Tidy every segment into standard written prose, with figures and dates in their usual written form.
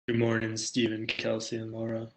Good morning, Stephen, Kelsey, and Laura.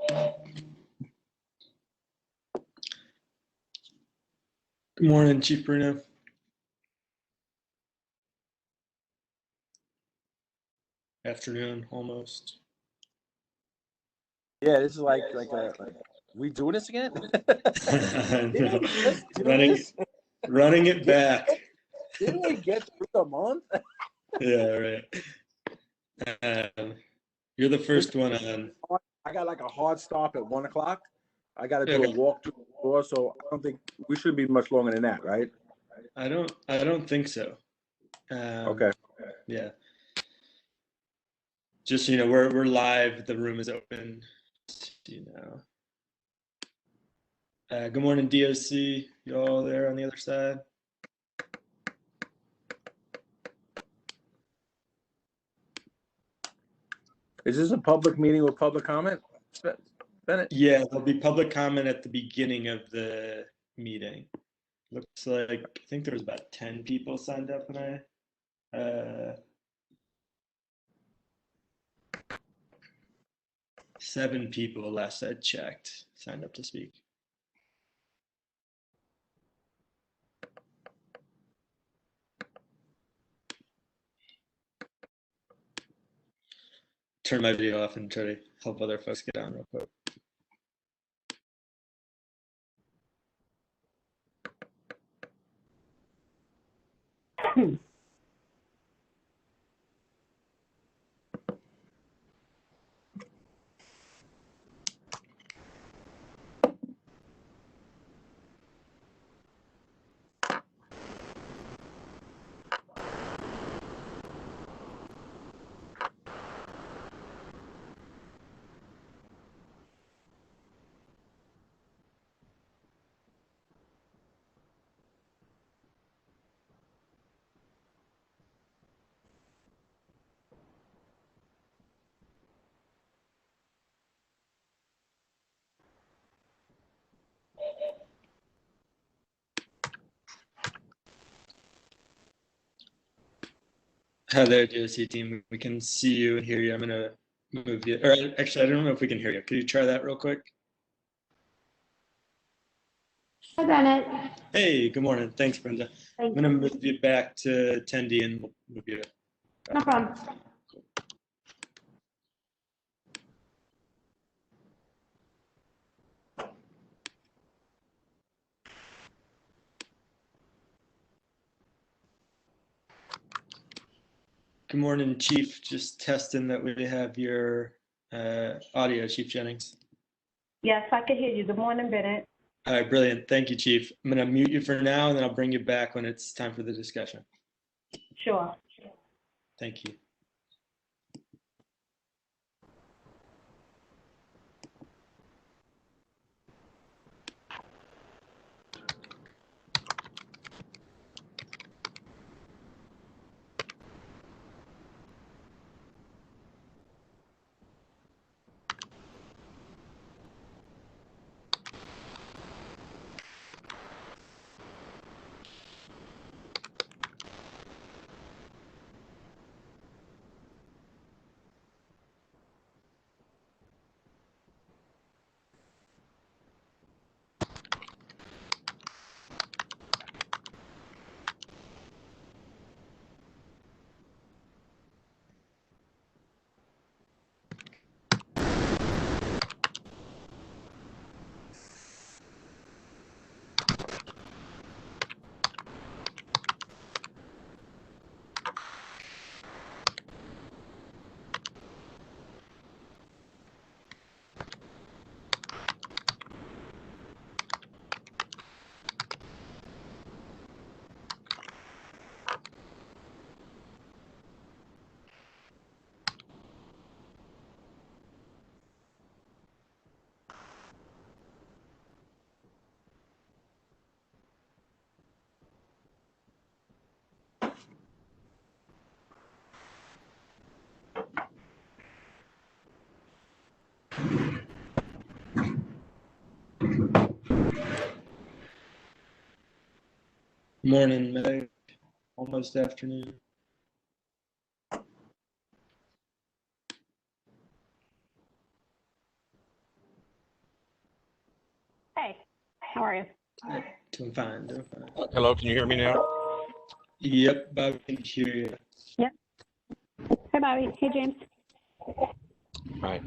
Good morning, Chief Bruno. Afternoon, almost. Yeah, this is like we doing this again? No. Let's do this. Running it back. Didn't we get through a month? Yeah, right. You're the first one on. I got like a hard stop at 1 o'clock. I got to do Okay. a walk to the door, so I don't think we should be much longer than that, right? I don't think so. Okay. Yeah. Just so you know, we're live. The room is open. Good morning, DOC. You all there on the other side? Is this a public meeting with public comment, Bennett? Yeah, there'll be public comment at the beginning of the meeting. Looks like, I think there was about 10 people signed up when I 7 people last I checked signed up to speak. Turn my video off and try to help other folks get on real quick. Hi there, DOC team. We can see you and hear you. I'm gonna move you, or actually, I don't know if we can hear you. Could you try that real quick? Hi, Bennett. Hey, good morning. Thanks, Brenda. I'm gonna move you back to attendee and we'll move you. No problem. Good morning, Chief. Just testing that we have your audio, Chief Jennings. Yes, I can hear you. Good morning, Bennett. All right, brilliant. Thank you, Chief. I'm going to mute you for now, and then I'll bring you back when it's time for the discussion. Sure. Thank you. Morning, Meg. Almost afternoon. How are you? Doing fine, doing fine. Hello, can you hear me now? Yep, Bob, I can hear you. Hey, Bobby. Hey, James. Hi.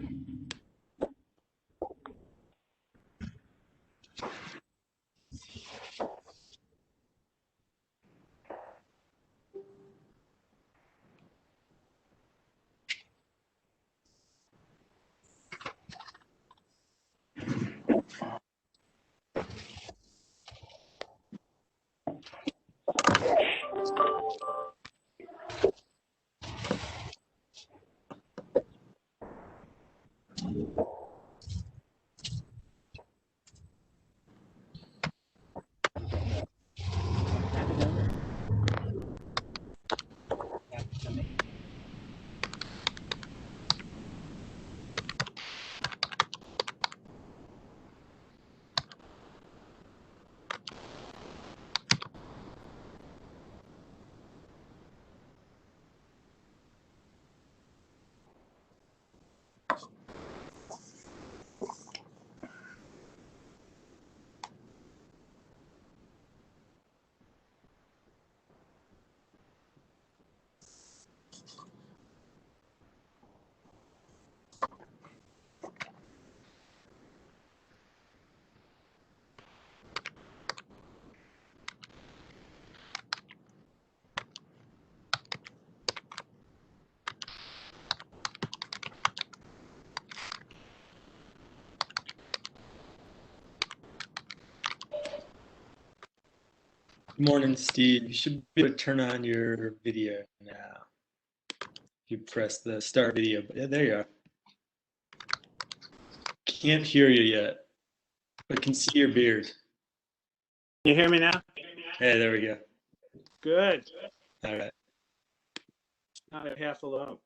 Good morning, Steve. You should be able to turn on your video now. If you press the start video, yeah, there you are. Can't hear you yet, but can see your beard. You hear me now? Hey, there we go. Good. All right. Not at half a load.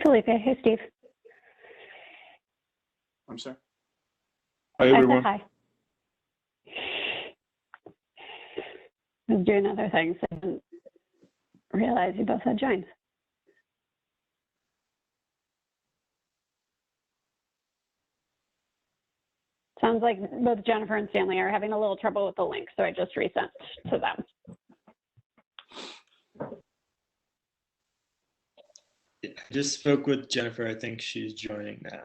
Felipe. Hey, Steve. I'm sorry. Hi, I said everyone. hi. I was doing other things. I didn't realize you both had joined. Sounds like both Jennifer and Stanley are having a little trouble with the link, so I just resent to them. I just spoke with Jennifer. I think she's joining now.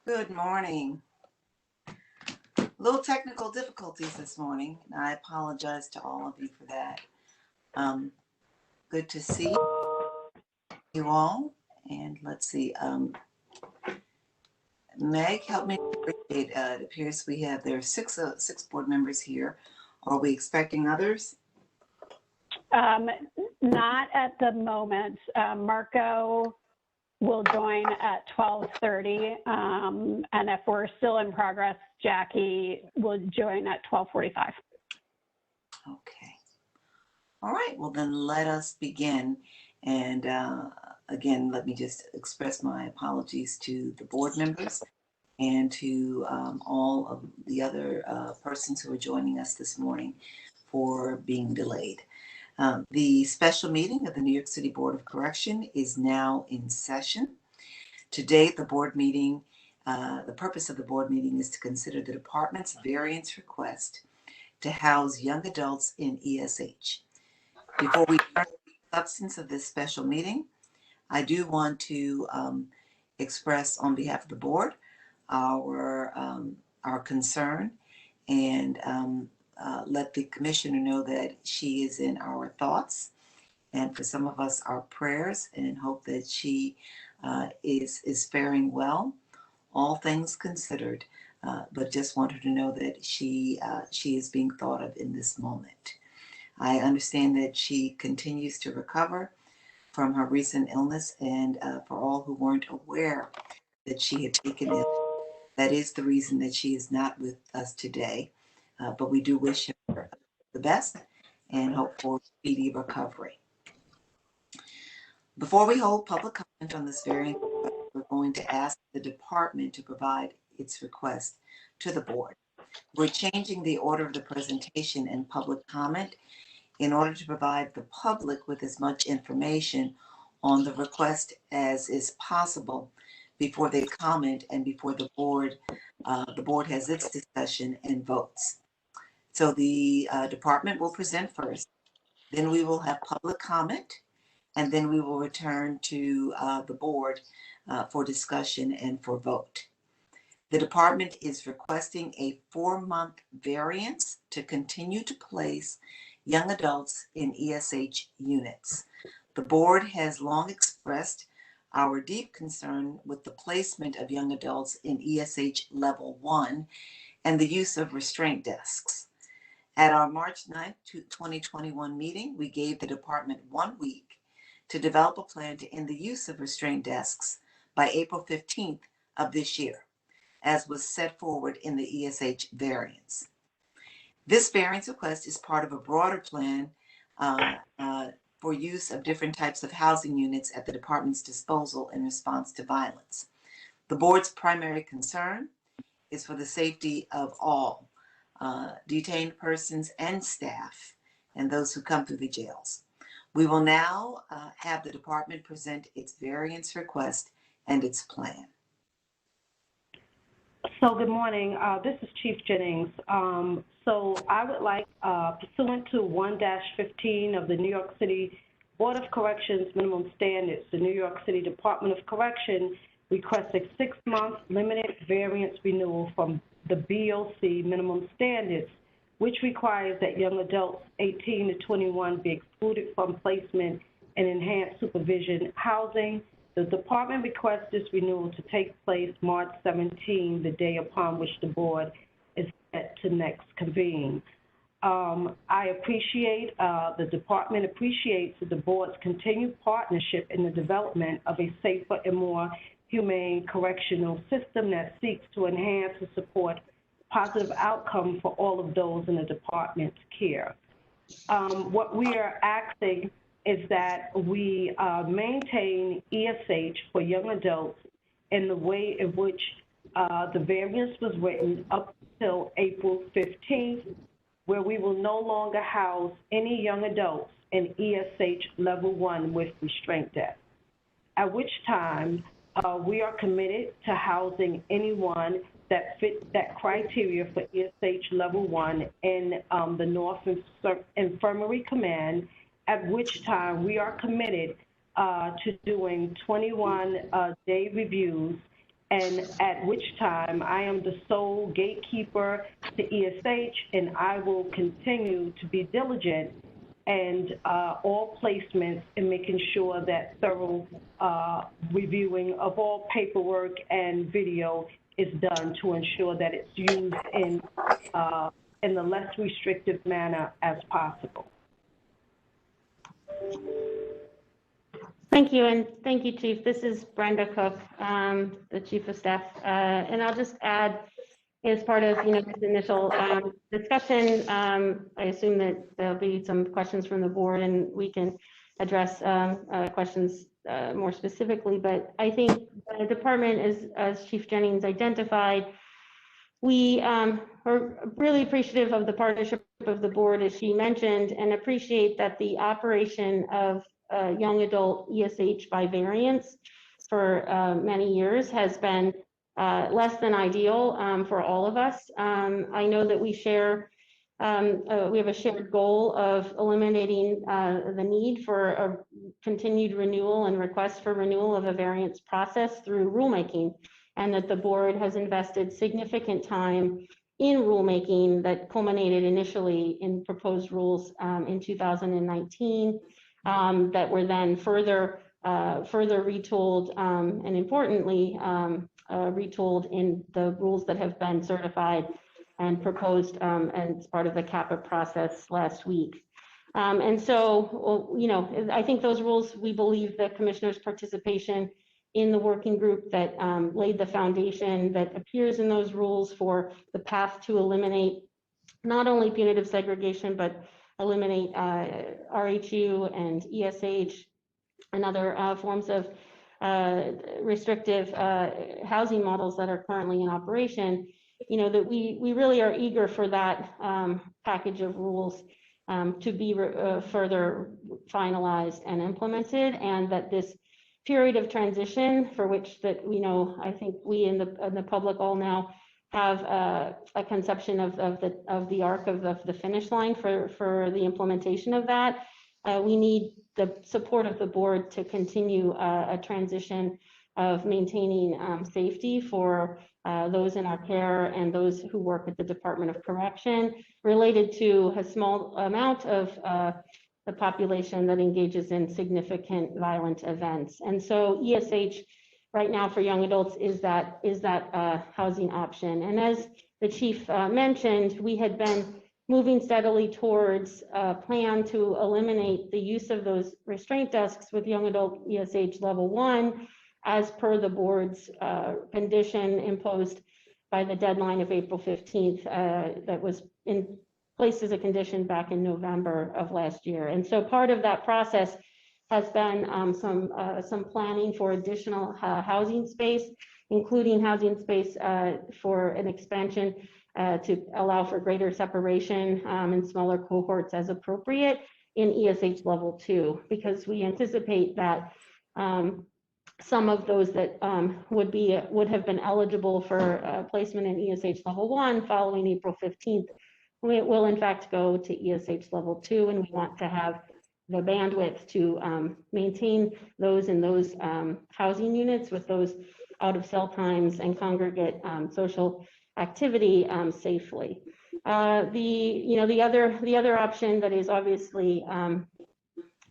Good morning. Little technical difficulties this morning, and I apologize to all of you for that. Good to see you all. And let's see, Meg, help me appreciate. It appears there are six board members here. Are we expecting others? Not at the moment. Marco will join at 12:30, and if we're still in progress, Jackie will join at 12:45. Okay. All right, well then let us begin. And again, let me just express my apologies to the board members and to all of the other persons who are joining us this morning for being delayed. The special meeting of the New York City Board of Correction is now in session. Today, the purpose of the board meeting is to consider the department's variance request to house young adults in ESH. Before we turn to the substance of this special meeting, I do want to express on behalf of the board our concern and let the commissioner know that she is in our thoughts, and for some of us, our prayers, and hope that she is faring well, all things considered. But just want her to know that she is being thought of in this moment. I understand that she continues to recover from her recent illness, and for all who weren't aware that she had taken it, that is the reason that she is not with us today. But we do wish her the best and hope for speedy recovery. Before we hold public comment on this variance, we're going to ask the department to provide its request to the board. We're changing the order of the presentation and public comment in order to provide the public with as much information on the request as is possible before they comment and before the board has its discussion and votes. So the department will present first, then we will have public comment, and then we will return to the board for discussion and for vote. The department is requesting a 4-month variance to continue to place young adults in ESH units. The board has long expressed our deep concern with the placement of young adults in ESH Level 1 and the use of restraint desks. At our March 9th, 2021 meeting, we gave the department 1 week to develop a plan to end the use of restraint desks by April 15th of this year, as was set forward in the ESH variance. This variance request is part of a broader plan for use of different types of housing units at the department's disposal in response to violence. The board's primary concern is for the safety of all detained persons and staff and those who come through the jails. We will now have the department present its variance request and its plan. So good morning. This is Chief Jennings. So I would like, pursuant to 1-15 of the New York City Board of Corrections minimum standards. The New York City Department of Correction requests a 6-month limited variance renewal from the BOC minimum standards, which requires that young adults 18 to 21 be excluded from placement in enhanced supervision housing. The department requests this renewal to take place March 17, the day upon which the board is set to next convene. I appreciate, the department appreciates the board's continued partnership in the development of a safer and more humane correctional system that seeks to enhance and support positive outcome for all of those in the department's care. What we are asking is that we maintain ESH for young adults in the way in which the variance was written up till April 15th, where we will no longer house any young adults in ESH level 1 with restraint debt, at which time we are committed to housing anyone that fits that criteria for ESH level 1 in the North Infirmary Command, at which time we are committed to doing 21-day reviews, and at which time I am the sole gatekeeper to ESH, and I will continue to be diligent and all placements and making sure that thorough reviewing of all paperwork and video is done to ensure that it's used in the less restrictive manner as possible. Thank you, and thank you, Chief. This is Brenda Cook, the Chief of Staff, and I'll just add, as part of this initial discussion, I assume that there'll be some questions from the board, and we can address questions more specifically. But I think the department is, as Chief Jennings identified, we are really appreciative of the partnership of the board, as she mentioned, and appreciate that the operation of young adult ESH by variance for many years has been less than ideal for all of us. I know that we share, we have a shared goal of eliminating the need for a continued renewal and request for renewal of a variance process through rulemaking, and that the board has invested significant time in rulemaking that culminated initially in proposed rules in 2019, that were then further retooled and importantly retooled in the rules that have been certified and proposed as part of the CAPA process last week. And so, I think those rules, we believe the commissioner's participation in the working group that laid the foundation that appears in those rules for the path to eliminate not only punitive segregation, but eliminate RHU and ESH and other forms of restrictive housing models that are currently in operation, that we really are eager for that package of rules to be further finalized and implemented, and that this period of transition, for which that I think we in the public all now have a conception of the arc of the finish line for the implementation of that. We need the support of the board to continue a transition of maintaining safety for those in our care and those who work at the Department of Correction, related to a small amount of the population that engages in significant violent events. And so ESH right now for young adults is that housing option. And as the chief mentioned, we had been moving steadily towards a plan to eliminate the use of those restraint desks with young adult ESH level 1, as per the board's condition imposed by the deadline of April 15th that was in place as a condition back in November of last year. And so part of that process has been some planning for additional housing space, including housing space for an expansion to allow for greater separation in smaller cohorts as appropriate in ESH level 2, because we anticipate that some of those that would have been eligible for placement in ESH level 1 following April 15th will in fact go to ESH level 2, and we want to have the bandwidth to maintain those in those housing units with those out of cell times and congregate social activity safely. The other option that is obviously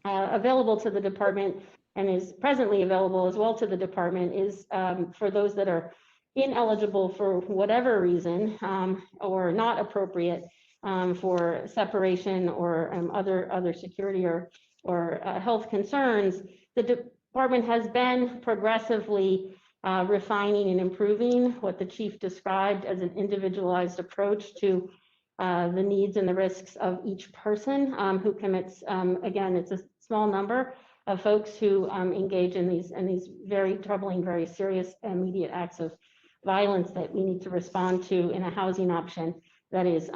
available to the department and is presently available as well to the department is for those that are ineligible for whatever reason or not appropriate for separation or other security or health concerns. The department has been progressively refining and improving what the chief described as an individualized approach to the needs and the risks of each person who commits, again, it's a small number of folks who engage in these very troubling, very serious immediate acts of violence that we need to respond to in a housing option that is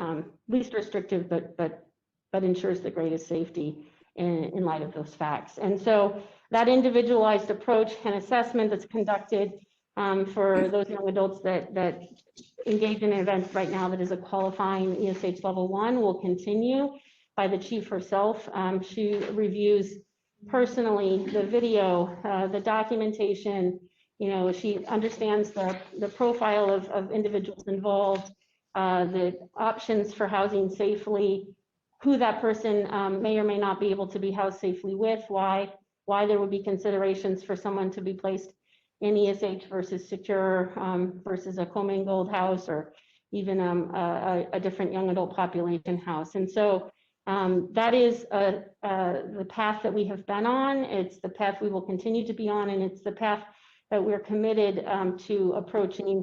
least restrictive, but ensures the greatest safety in light of those facts. And so that individualized approach and assessment that's conducted for those young adults that engage in events right now that is a qualifying ESH level 1 will continue by the chief herself. She reviews personally the video, the documentation, she understands the profile of individuals involved, the options for housing safely, who that person may or may not be able to be housed safely with, why there would be considerations for someone to be placed in ESH versus secure versus a commingled house or even a different young adult population house. And so that is the path that we have been on. It's the path we will continue to be on, and it's the path that we're committed to approaching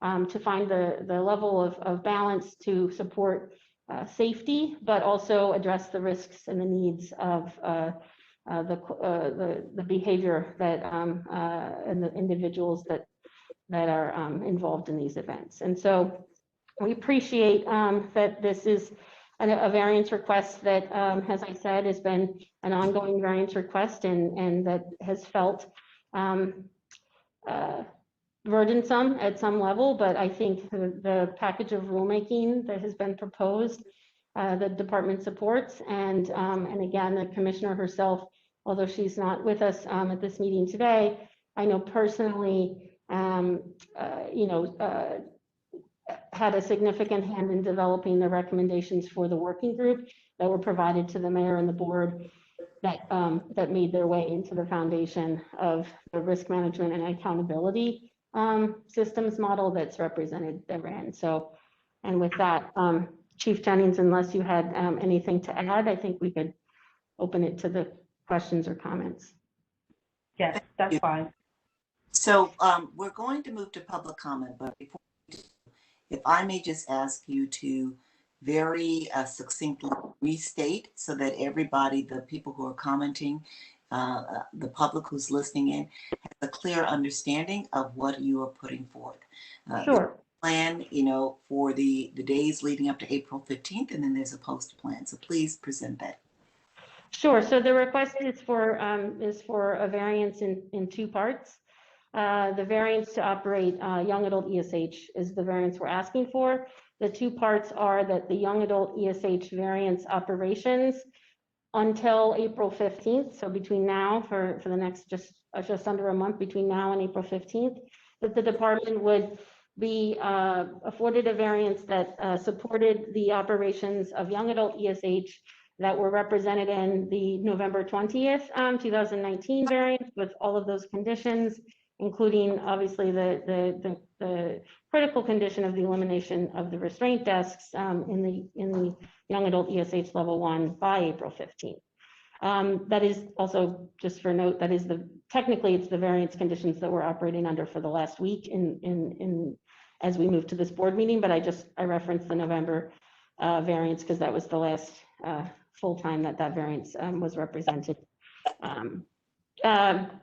to find the level of balance to support safety, but also address the risks and the needs of the behavior that and the individuals that are involved in these events. And so we appreciate that this is a variance request that, as I said, has been an ongoing variance request and that has felt burdensome at some level, but I think the package of rulemaking that has been proposed, the department supports, and again, the commissioner herself, although she's not with us at this meeting today, I know personally, had a significant hand in developing the recommendations for the working group that were provided to the mayor and the board that made their way into the foundation of the risk management and accountability systems model that's represented therein. So, and with that, Chief Jennings, unless you had anything to add, I think we could open it to the questions or comments. Yes, that's fine. So we're going to move to public comment, but before we do, if I may just ask you to very succinctly restate so that everybody, the people who are commenting, the public who's listening in, has a clear understanding of what you are putting forth. Sure. Plan, for the days leading up to April 15th, and then there's a post plan. So please present that. Sure. So the request is for a variance in two parts. The variance to operate young adult ESH is the variance we're asking for. The two parts are that the young adult ESH variance operations until April 15th, so between now for the next just under a month between now and April 15th, that the department would be afforded a variance that supported the operations of young adult ESH that were represented in the November 20th, 2019 variance with all of those conditions, including obviously the critical condition of the elimination of the restraint desks in the young adult ESH level 1 by April 15th. That is also, just for note, that is technically it's the variance conditions that we're operating under for the last week as we move to this board meeting, but I referenced the November variance because that was the last full time that variance was represented.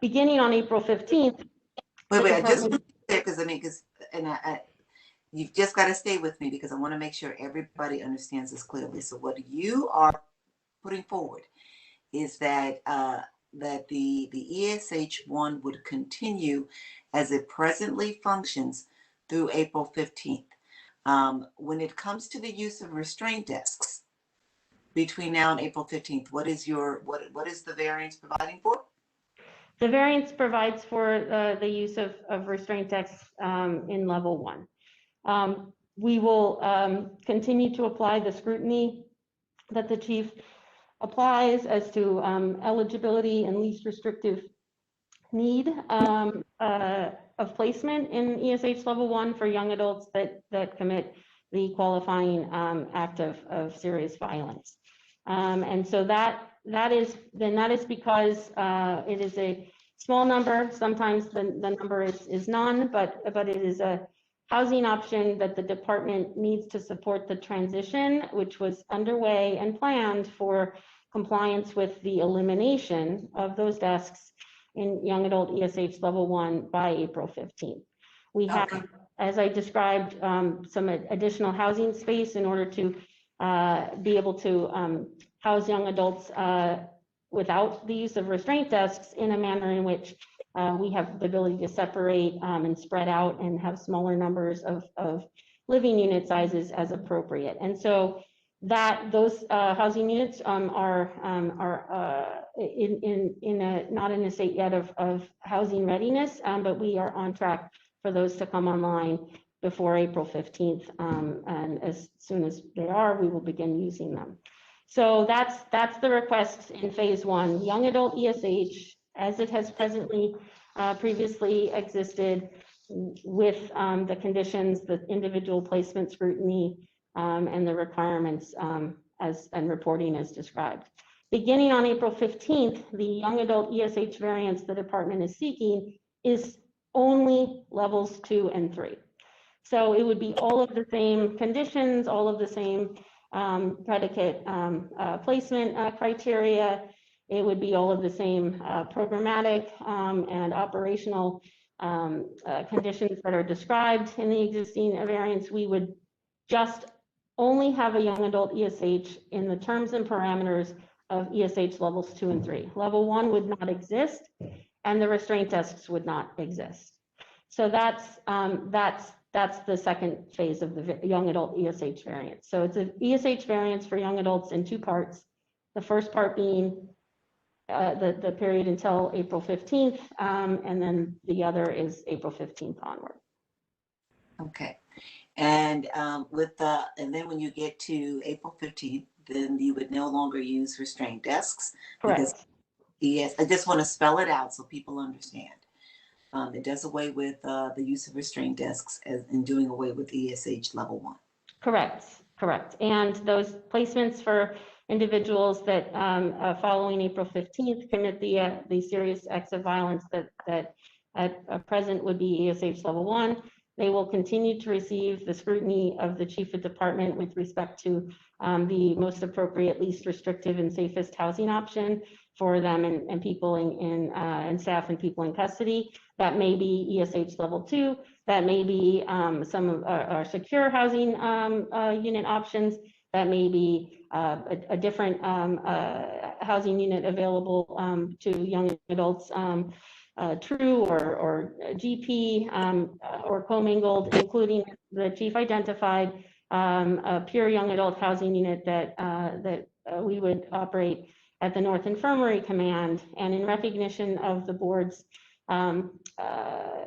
Beginning on April 15th. Wait, I just want to say, you've just got to stay with me because I want to make sure everybody understands this clearly. So what you are putting forward is that the ESH1 would continue as it presently functions through April 15th. When it comes to the use of restraint desks, between now and April 15th? What is the variance providing for? The variance provides for the use of restraint decks in level 1. We will continue to apply the scrutiny that the chief applies as to eligibility and least restrictive need of placement in ESH level 1 for young adults that commit the qualifying act of serious violence. And so that is because it is a small number. Sometimes the number is none, but it is a housing option that the department needs to support the transition, which was underway and planned for compliance with the elimination of those desks in young adult ESH level 1 by April 15th. We have, Okay. as I described, some additional housing space in order to be able to house young adults without the use of restraint desks in a manner in which we have the ability to separate and spread out and have smaller numbers of living unit sizes as appropriate. And so those housing units are not in a state yet of housing readiness, but we are on track for those to come online before April 15th. And as soon as they are, we will begin using them. So that's the request in phase 1, young adult ESH, as it has presently previously existed, with the conditions, the individual placement scrutiny, and the requirements and reporting as described. Beginning on April 15th, the young adult ESH variance the department is seeking is only levels 2 and 3. So it would be all of the same conditions, all of the same predicate placement criteria. It would be all of the same programmatic and operational conditions that are described in the existing variance. We would just only have a young adult ESH in the terms and parameters of ESH levels 2 and 3. Level 1 would not exist, and the restraint desks would not exist. So that's the second phase of the young adult ESH variance. So it's an ESH variance for young adults in 2 parts. The first part being the period until April 15th, and then the other is April 15th onward. Okay. And and then when you get to April 15th, then you would no longer use restraint desks. Correct. Yes, I just want to spell it out so people understand. It does away with the use of restraint desks and doing away with ESH level 1. Correct. And those placements for individuals that following April 15th commit the serious acts of violence that at present would be ESH level 1, they will continue to receive the scrutiny of the chief of department with respect to the most appropriate, least restrictive, and safest housing option for them and people and staff and people in custody. That may be ESH level 2. That may be some of our secure housing unit options. That may be a different housing unit available to young adults, true or GP or commingled, including the chief identified a pure young adult housing unit that we would operate at the North Infirmary Command. And in recognition of the board's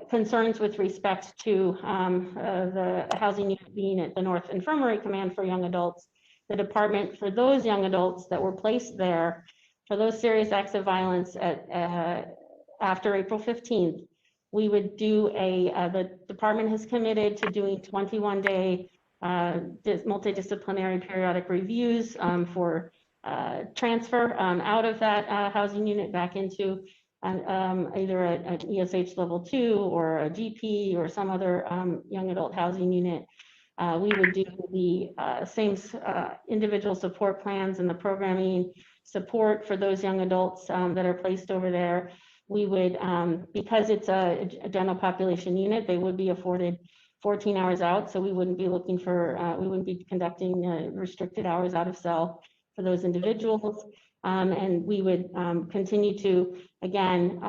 concerns with respect to the housing unit being at the North Infirmary Command for young adults, the department, for those young adults that were placed there for those serious acts of violence after April 15th, we would do the department has committed to doing 21-day multidisciplinary periodic reviews for transfer out of that housing unit back into either an ESH level 2 or a GP or some other young adult housing unit. We would do the same individual support plans and the programming support for those young adults that are placed over there. We would, because it's a general population unit, they would be afforded 14 hours out. So we wouldn't be looking for, we wouldn't be conducting restricted hours out of cell for those individuals. And we would continue to, again,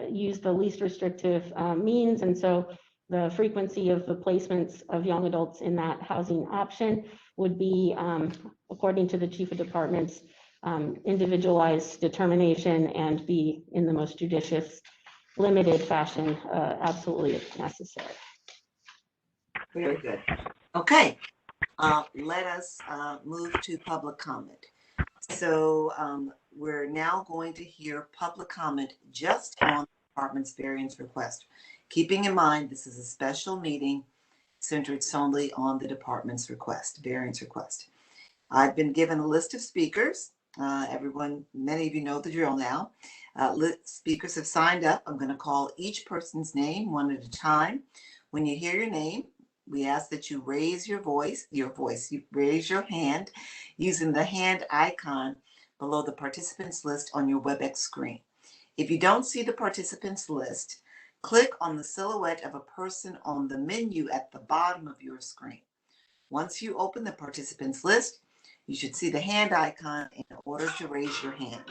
use the least restrictive means. And so the frequency of the placements of young adults in that housing option would be according to the chief of department's individualized determination and be in the most judicious, limited fashion, absolutely necessary. Very good. Okay, let us move to public comment. So we're now going to hear public comment just on the department's variance request. Keeping in mind, this is a special meeting centered solely on the department's request, variance request. I've been given a list of speakers. Many of you know the drill now. Speakers have signed up. I'm going to call each person's name one at a time. When you hear your name, we ask that you raise you raise your hand using the hand icon below the participants list on your WebEx screen. If you don't see the participants list, click on the silhouette of a person on the menu at the bottom of your screen. Once you open the participants list, you should see the hand icon in order to raise your hand.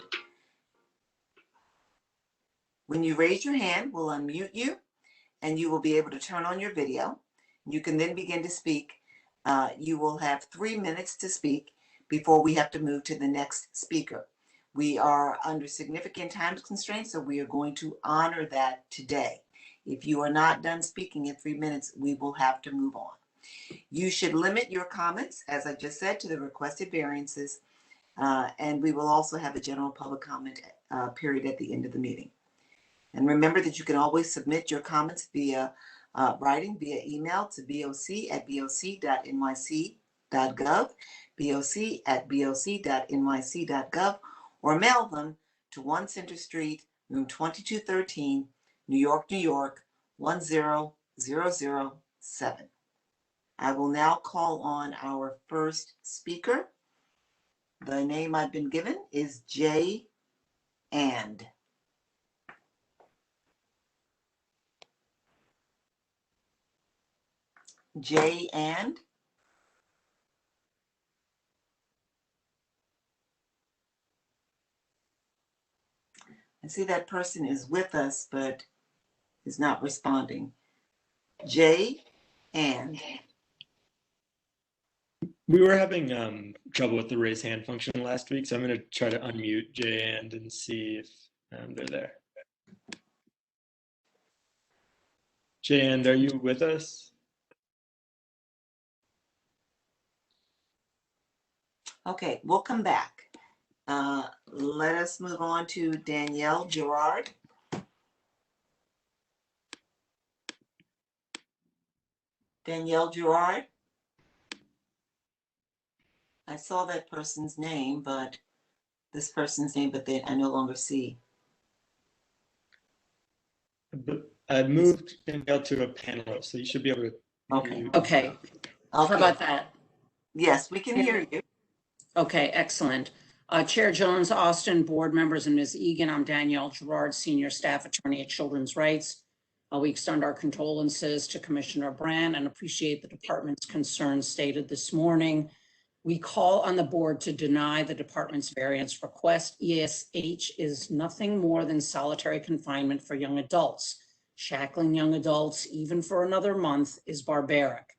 When you raise your hand, we'll unmute you and you will be able to turn on your video. You can then begin to speak. You will have 3 minutes to speak before we have to move to the next speaker. We are under significant time constraints, so we are going to honor that today. If you are not done speaking in 3 minutes, we will have to move on. You should limit your comments, as I just said, to the requested variances, and we will also have a general public comment period at the end of the meeting. And remember that you can always submit your comments via writing via email to boc@boc.nyc.gov, boc@boc.nyc.gov, or mail them to 1 Center Street, room 2213, New York, New York, 10007. I will now call on our first speaker. The name I've been given is Jay And. Jay And. I see that person is with us, but is not responding. Jay And. We were having trouble with the raise hand function last week, so I'm going to try to unmute Jay and see if they're there. Jay And, are you with us? Okay, we'll come back. Let us move on to Danielle Gerard. Danielle Gerard. I saw that person's name, but this person's name, but I no longer see. I moved Danielle to a panelist, so you should be able to. Okay. Okay. How about that? Yes, we can hear you. Okay, excellent. Chair Jones, Austin, board members, and Ms. Egan, I'm Danielle Gerard, Senior Staff Attorney at Children's Rights. We extend our condolences to Commissioner Brand and appreciate the department's concerns stated this morning. We call on the board to deny the department's variance request. ESH is nothing more than solitary confinement for young adults. Shackling young adults, even for another month, is barbaric.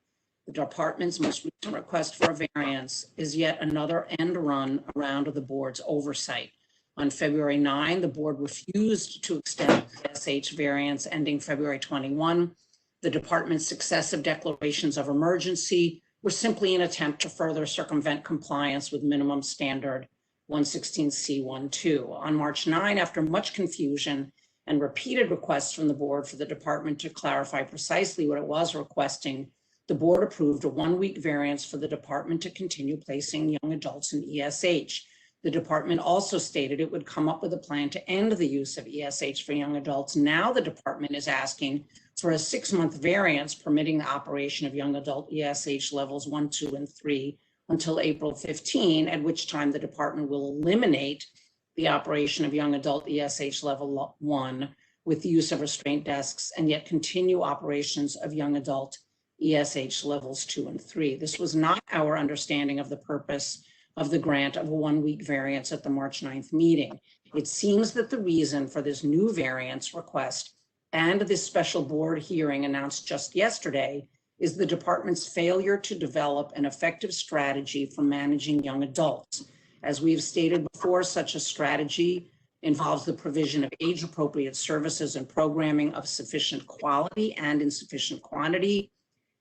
The department's most recent request for a variance is yet another end run around the board's oversight. On February 9, the board refused to extend the SH variance ending February 21. The department's successive declarations of emergency were simply an attempt to further circumvent compliance with minimum standard 116C12. On March 9, after much confusion and repeated requests from the board for the department to clarify precisely what it was requesting, the board approved a 1-week variance for the department to continue placing young adults in ESH. The department also stated it would come up with a plan to end the use of ESH for young adults. Now the department is asking for a 6-month variance permitting the operation of young adult ESH levels 1, 2, and 3 until April 15, at which time the department will eliminate the operation of young adult ESH level 1 with the use of restraint desks and yet continue operations of young adult ESH levels 2 and 3. This was not our understanding of the purpose of the grant of a 1-week variance at the March 9th meeting. It seems that the reason for this new variance request and this special board hearing announced just yesterday is the department's failure to develop an effective strategy for managing young adults. As we have stated before, such a strategy involves the provision of age-appropriate services and programming of sufficient quality and in sufficient quantity.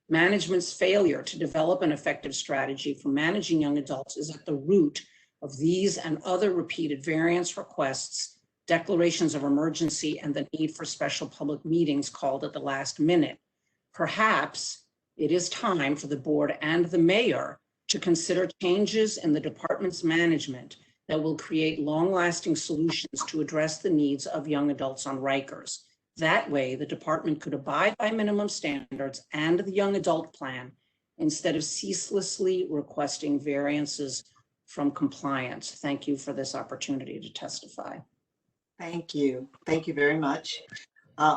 Management's failure to develop an effective strategy for managing young adults is at the root of these and other repeated variance requests, declarations of emergency, and the need for special public meetings called at the last minute. Perhaps it is time for the board and the mayor to consider changes in the department's management that will create long-lasting solutions to address the needs of young adults on Rikers. That way, the department could abide by minimum standards and the young adult plan instead of ceaselessly requesting variances from compliance. Thank you for this opportunity to testify. Thank you. Thank you very much.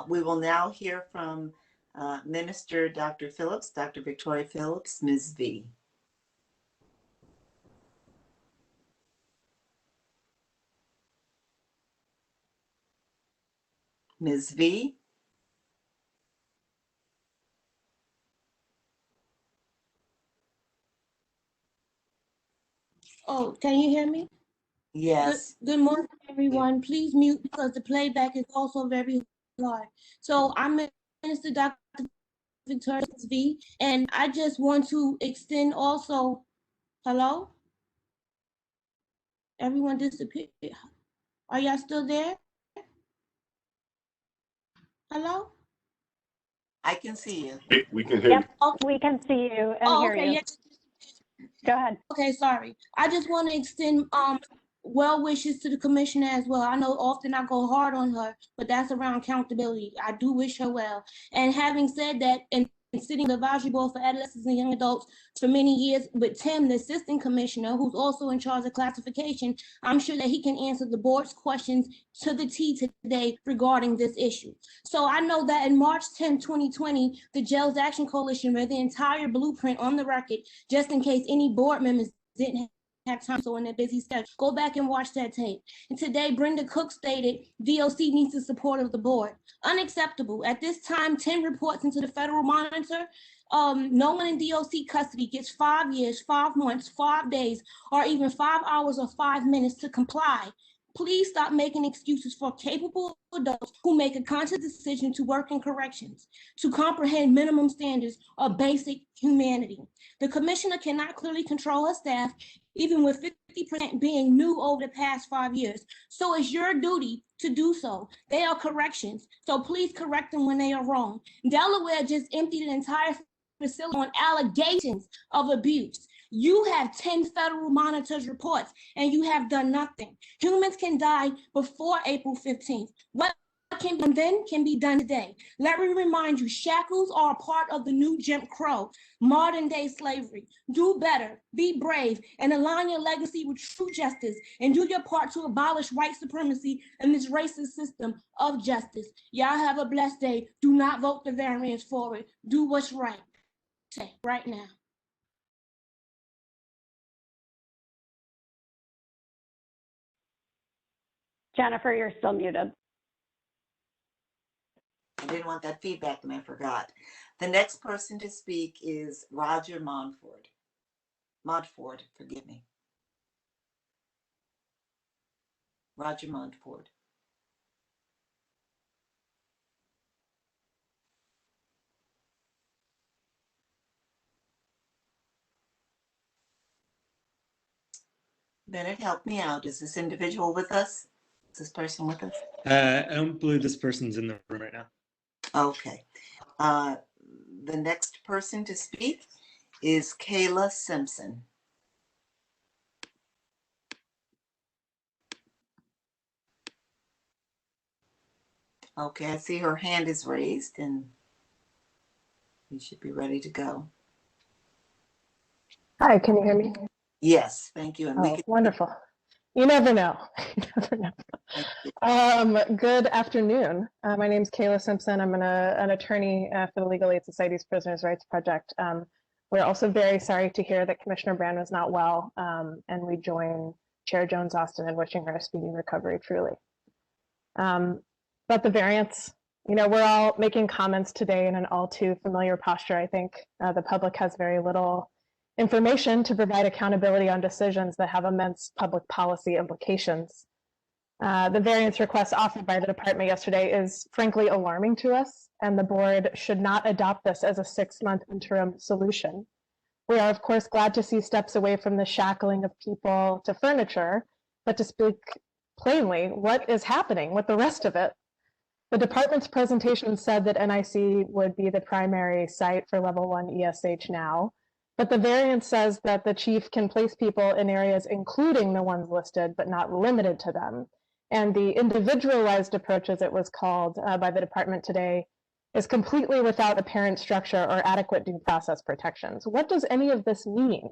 We will now hear from Minister Dr. Phillips, Dr. Victoria Phillips, Ms. V. Ms. V. Oh, can you hear me? Yes. Good morning, everyone. Please mute because the playback is also very hard. So I'm Minister Dr. Victoria V, and I just want to extend also, hello? Everyone disappeared. Are y'all still there? Hello? I can see you. We can hear you. Yep, we can see you and Oh, hear okay, you. yes. Go ahead. Okay, sorry. I just want to extend well wishes to the commissioner as well. I know often I go hard on her, but that's around accountability. I do wish her well. And having said that, and sitting the advisory board for adolescents and young adults for many years with Tim, the assistant commissioner, who's also in charge of classification, I'm sure that he can answer the board's questions to the T today regarding this issue. So I know that in March 10, 2020, the Jails Action Coalition read the entire blueprint on the record, just in case any board members didn't have time, so in their busy schedule. Go back and watch that tape. And today, Brenda Cook stated, VOC needs the support of the board. Unacceptable. At this time, 10 reports into the federal monitor. No one in DOC custody gets 5 years, 5 months, 5 days, or even 5 hours or 5 minutes to comply. Please stop making excuses for capable adults who make a conscious decision to work in corrections, to comprehend minimum standards of basic humanity. The commissioner cannot clearly control her staff, even with 50% being new over the past 5 years. So it's your duty to do so. They are corrections, so please correct them when they are wrong. Delaware just emptied an entire facility on allegations of abuse. You have 10 federal monitors reports and you have done nothing. Humans can die before April 15th. What can be done then can be done today. Let me remind you, shackles are a part of the new Jim Crow, modern day slavery. Do better, be brave, and align your legacy with true justice, and do your part to abolish white supremacy in this racist system of justice. Y'all have a blessed day. Do not vote the variance forward. Do what's right. Say right now. Jennifer, you're still muted. I didn't want that feedback and I forgot. The next person to speak is Roger Montford. Montford, forgive me. Roger Montford. Bennett, help me out. Is this individual with us? Is this person with us? I don't believe this person's in the room right now. Okay. The next person to speak is Kayla Simpson. Okay, I see her hand is raised and we should be ready to go. Hi, can you hear me? Yes, thank you. And we Oh, can, wonderful. You never know. You never know. Good afternoon. My name is Kayla Simpson. I'm an attorney for the Legal Aid Society's Prisoners' Rights Project. We're also very sorry to hear that Commissioner Brand was not well, and we join Chair Jones Austin in wishing her a speedy recovery, truly. But the variance We're all making comments today in an all too familiar posture. I think the public has very little information to provide accountability on decisions that have immense public policy implications. The variance request offered by the department yesterday is frankly alarming to us, and the board should not adopt this as a 6-month interim solution. We are, of course, glad to see steps away from the shackling of people to furniture, but to speak plainly, what is happening with the rest of it? The department's presentation said that NIC would be the primary site for level 1 ESH now, but the variance says that the chief can place people in areas including the ones listed, but not limited to them. And the individualized approach, as it was called by the department today, is completely without apparent structure or adequate due process protections. What does any of this mean?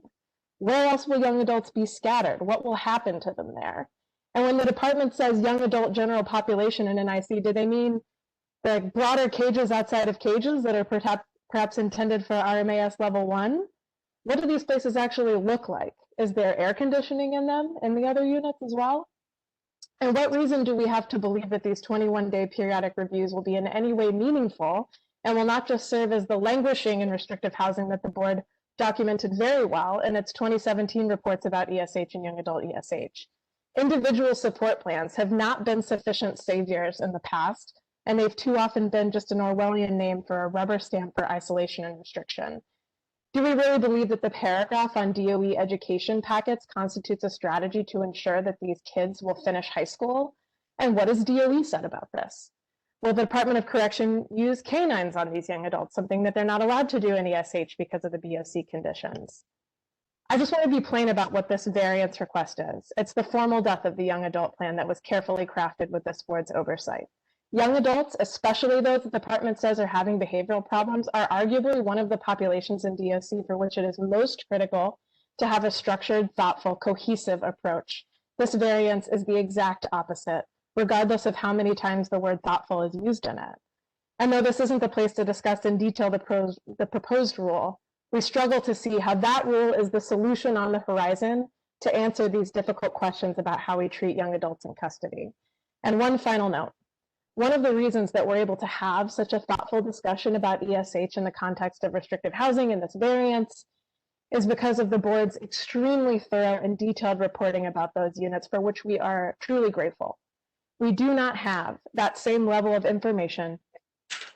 Where else will young adults be scattered? What will happen to them there? And when the department says young adult general population in NIC, do they mean the broader cages outside of cages that are perhaps intended for RMAS level 1? What do these places actually look like? Is there air conditioning in them in the other units as well? And what reason do we have to believe that these 21-day periodic reviews will be in any way meaningful and will not just serve as the languishing and restrictive housing that the board documented very well in its 2017 reports about ESH and young adult ESH? Individual support plans have not been sufficient saviors in the past, and they've too often been just an Orwellian name for a rubber stamp for isolation and restriction. Do we really believe that the paragraph on DOE education packets constitutes a strategy to ensure that these kids will finish high school? And what has DOE said about this? Will the Department of Correction use canines on these young adults, something that they're not allowed to do in ESH because of the BOC conditions? I just want to be plain about what this variance request is. It's the formal death of the young adult plan that was carefully crafted with this board's oversight. Young adults, especially those that the department says are having behavioral problems, are arguably one of the populations in DOC for which it is most critical to have a structured, thoughtful, cohesive approach. This variance is the exact opposite, regardless of how many times the word thoughtful is used in it. And though this isn't the place to discuss in detail the proposed rule, we struggle to see how that rule is the solution on the horizon to answer these difficult questions about how we treat young adults in custody. And one final note. One of the reasons that we're able to have such a thoughtful discussion about ESH in the context of restrictive housing and this variance is because of the board's extremely thorough and detailed reporting about those units, for which we are truly grateful. We do not have that same level of information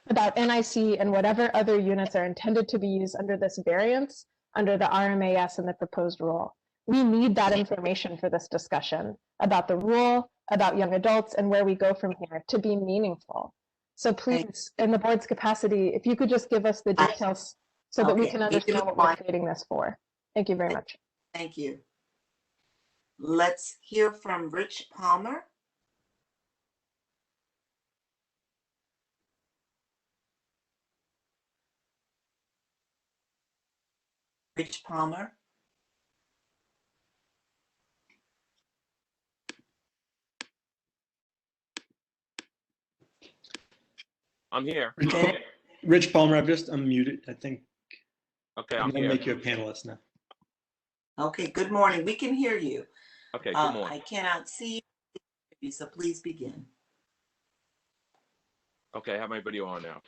about NIC and whatever other units are intended to be used under this variance, under the RMAS and the proposed rule. We need that information for this discussion about the rule, about young adults, and where we go from here to be meaningful. So please, in the board's capacity, if you could just give us the details so that we can understand what we're creating this for. Thank you very much. Thank you. Let's hear from Rich Palmer. Rich Palmer. I'm here. Rich Palmer, I've just unmuted. I think Okay, I'm I'm gonna here. make you a panelist now. Okay, good morning. We can hear you. Okay, good morning. I cannot see you, so please begin. Okay, I have my video on now.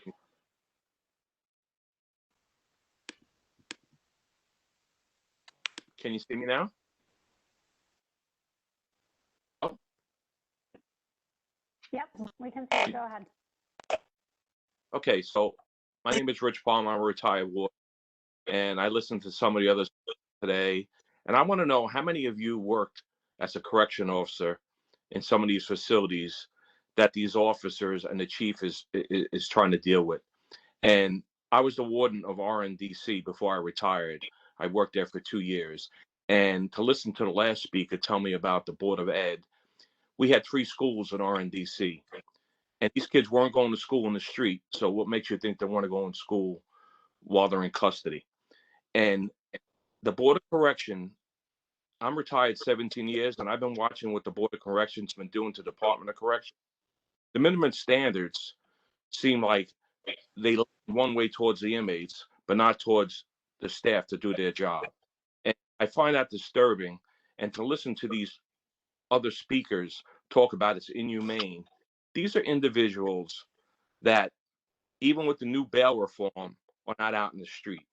Can you see me now? Oh, Yep, we can see you. Go ahead. okay. So my name is Rich Palmer. I'm a retired warden, and I listened to some of the others today, and I want to know how many of you worked as a correction officer in some of these facilities that these officers and the chief is trying to deal with. And I was the warden of RNDC before I retired. I worked there for 2 years. And to listen to the last speaker tell me about the Board of Ed, we had 3 schools in RNDC. And these kids weren't going to school in the street. So what makes you think they want to go in school while they're in custody? And the Board of Correction, I'm retired 17 years, and I've been watching what the Board of Correction's been doing to the Department of Correction. The minimum standards seem like they look one way towards the inmates, but not towards the staff to do their job. And I find that disturbing. And to listen to these other speakers talk about it's inhumane. These are individuals that even with the new bail reform are not out in the street.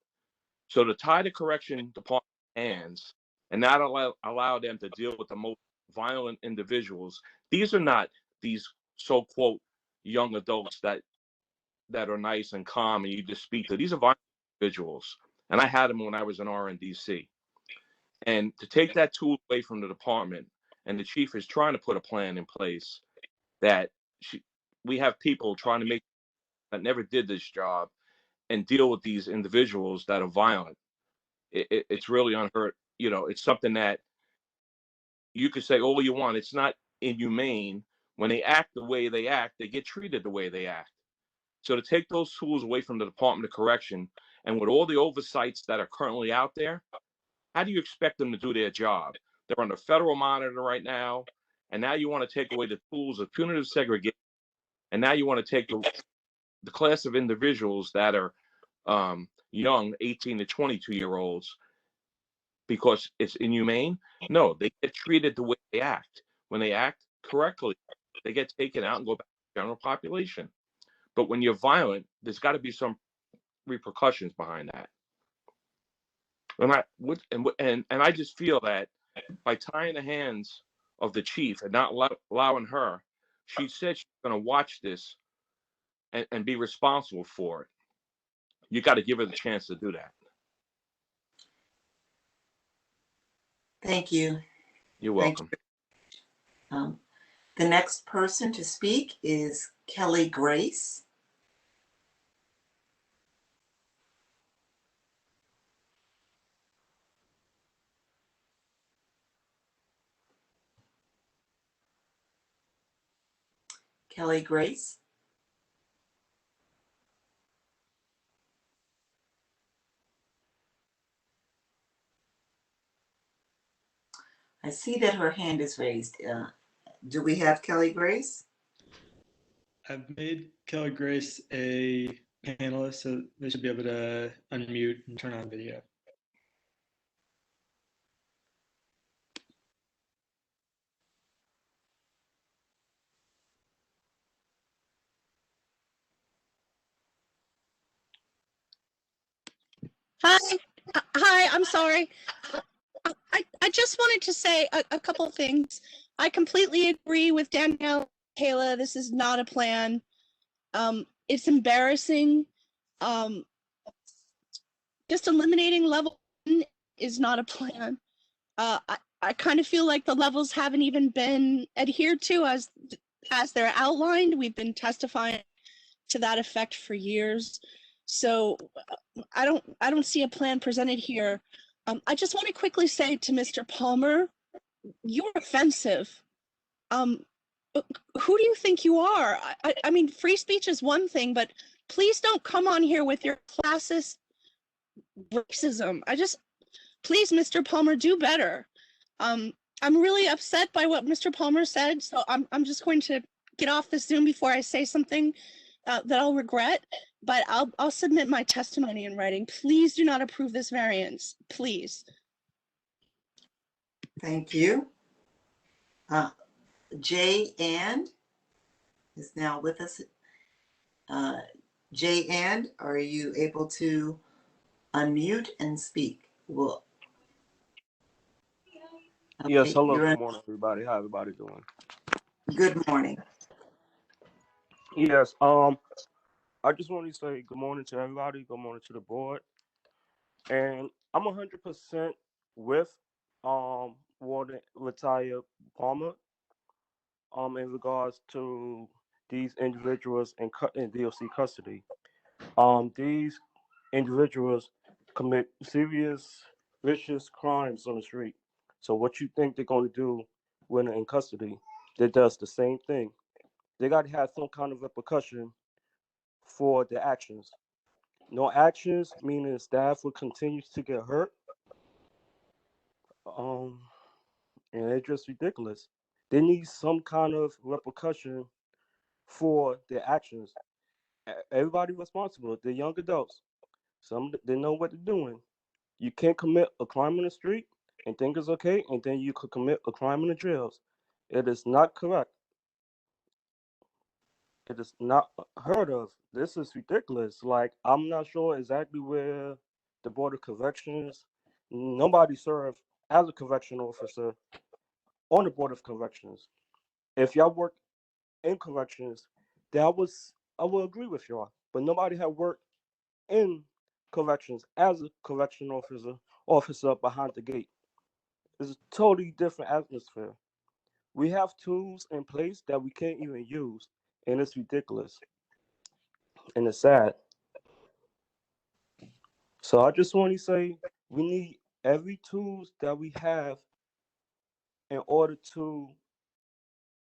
So to tie the correction department hands and not allow them to deal with the most violent individuals, these are not these so-called young adults that are nice and calm and you just speak to. These are violent individuals. And I had them when I was in RNDC. And to take that tool away from the department, and the chief is trying to put a plan in place that we have people trying to make that never did this job and deal with these individuals that are violent. It's really unheard. You know, it's something that you could say all you want. It's not inhumane. When they act the way they act, they get treated the way they act. So to take those tools away from the Department of Correction, and with all the oversights that are currently out there, how do you expect them to do their job? They're under federal monitor right now, and now you want to take away the tools of punitive segregation, and now you want to take the class of individuals that are young, 18 to 22-year-olds, because it's inhumane? No, they get treated the way they act. When they act correctly, they get taken out and go back to the general population. But when you're violent, there's got to be some repercussions behind that. And I just feel that by tying the hands of the chief and not allowing her, she said she's going to watch this and be responsible for it. You got to give her the chance to do that. Thank you. You're welcome. The next person to speak is Kelly Grace. Kelly Grace. I see that her hand is raised. Do we have Kelly Grace? I've made Kelly Grace a panelist, so they should be able to unmute and turn on video. Hi, I'm sorry. I just wanted to say a couple of things. I completely agree with Danielle, Kayla. This is not a plan. It's embarrassing. Just eliminating level 1 is not a plan. I kind of feel like the levels haven't even been adhered to as they're outlined. We've been testifying to that effect for years. So I don't see a plan presented here. I just want to quickly say to Mr. Palmer, you're offensive. Who do you think you are? I mean, free speech is one thing, but please don't come on here with your classist racism. Please, Mr. Palmer, do better. I'm really upset by what Mr. Palmer said, so I'm just going to get off the Zoom before I say something that I'll regret, but I'll submit my testimony in writing. Please do not approve this variance, please. Thank you. Jay And is now with us. Jay And, are you able to unmute and speak? Well, okay, yes, hello, good morning, everybody. How everybody doing? Good morning. Yes, I just want to say good morning to everybody, good morning to the board. And I'm 100% with Warden Retired Palmer in regards to these individuals in DOC custody. These individuals commit serious, vicious crimes on the street. So what you think they're going to do when they're in custody? They does the same thing. They got to have some kind of repercussion for their actions. No actions, meaning staff will continue to get hurt. And it's just ridiculous. They need some kind of repercussion for their actions. Everybody responsible. They're young adults. Some they know what they're doing. You can't commit a crime in the street and think it's okay, and then you could commit a crime in the jails. It is not correct. It is not heard of. This is ridiculous. Like, I'm not sure exactly where the Board of Corrections, nobody served as a correction officer on the Board of Corrections. If y'all work in corrections, then I will agree with y'all. But nobody had worked in corrections as a correction officer behind the gate. It's a totally different atmosphere. We have tools in place that we can't even use, and it's ridiculous and it's sad. So I just want to say we need every tools that we have in order to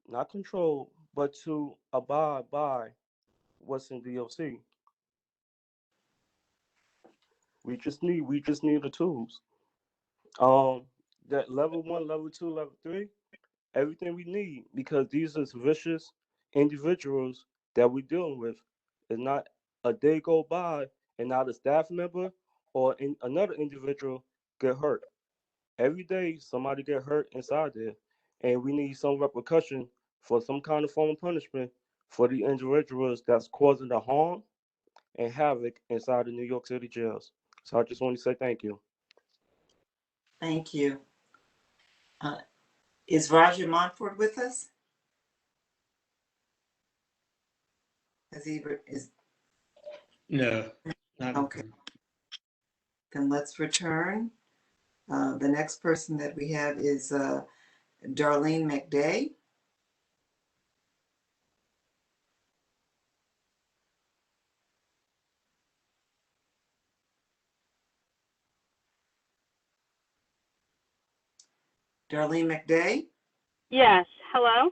not control, but to abide by what's in DOC. We just need the tools. That level 1, level 2, level 3, everything we need, because these are vicious individuals that we're dealing with. It's not a day go by and not a staff member or another individual get hurt. Every day somebody get hurt inside there, and we need some repercussion for some kind of form of punishment for the individuals that's causing the harm and havoc inside the New York City jails. So I just want to say thank you. Thank you. Is Roger Montfort with us? Is No, not okay. Then let's return. The next person that we have is Darlene McDay. Darlene McDay. Yes. Hello.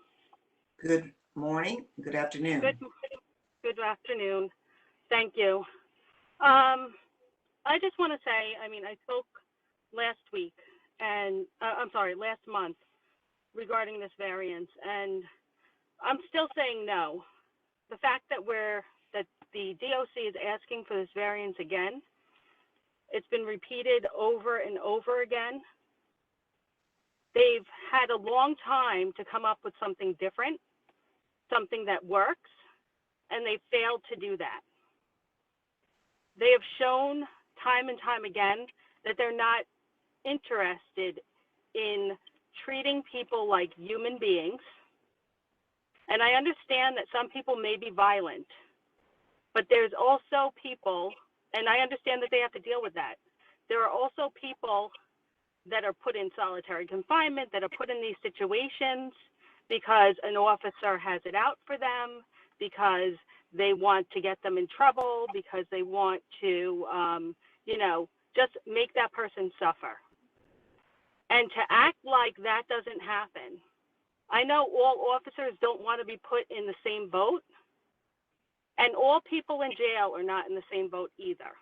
Good morning. Good afternoon. Good afternoon. Thank you. I just want to say, I mean, I spoke last week and last month regarding this variance, and I'm still saying no. The fact that the DOC is asking for this variance again, it's been repeated over and over again. They've had a long time to come up with something different, something that works, and they failed to do that. They have shown time and time again that they're not interested in treating people like human beings. And I understand that some people may be violent, but there's also people, and I understand that they have to deal with that. There are also people that are put in solitary confinement, that are put in these situations because an officer has it out for them, because they want to get them in trouble, because they want to, just make that person suffer. And to act like that doesn't happen. I know all officers don't want to be put in the same boat, and all people in jail are not in the same boat either.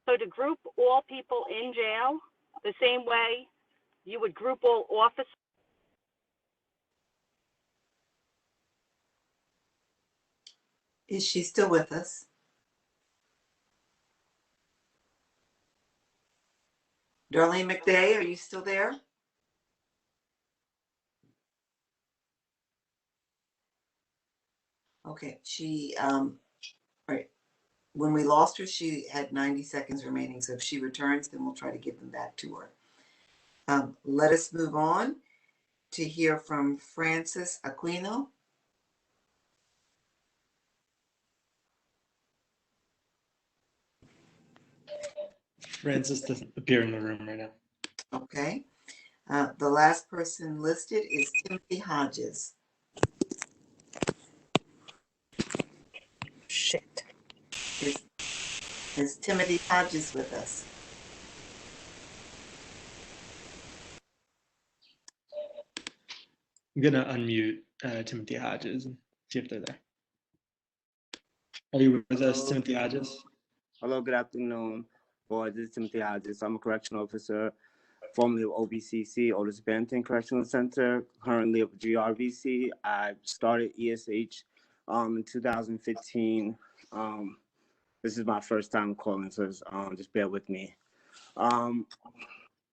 So to group all people in jail the same way you would group all officers. Is she still with us? Darlene McDay, are you still there? Okay, right. When we lost her, she had 90 seconds remaining. So if she returns, then we'll try to give them back to her. Let us move on to hear from Francis Aquino. Francis doesn't appear in the room right now. Okay. The last person listed is Timothy Hodges. Shit. Is Timothy Hodges with us? I'm gonna unmute Timothy Hodges and see if they're there. Are you with us, Timothy Hodges? Hello, good afternoon. Board, this is Timothy Hodges. I'm a correctional officer, formerly of OBCC, Otis Banton Correctional Center, currently of GRVC. I started ESH in 2015. This is my first time calling, so just bear with me.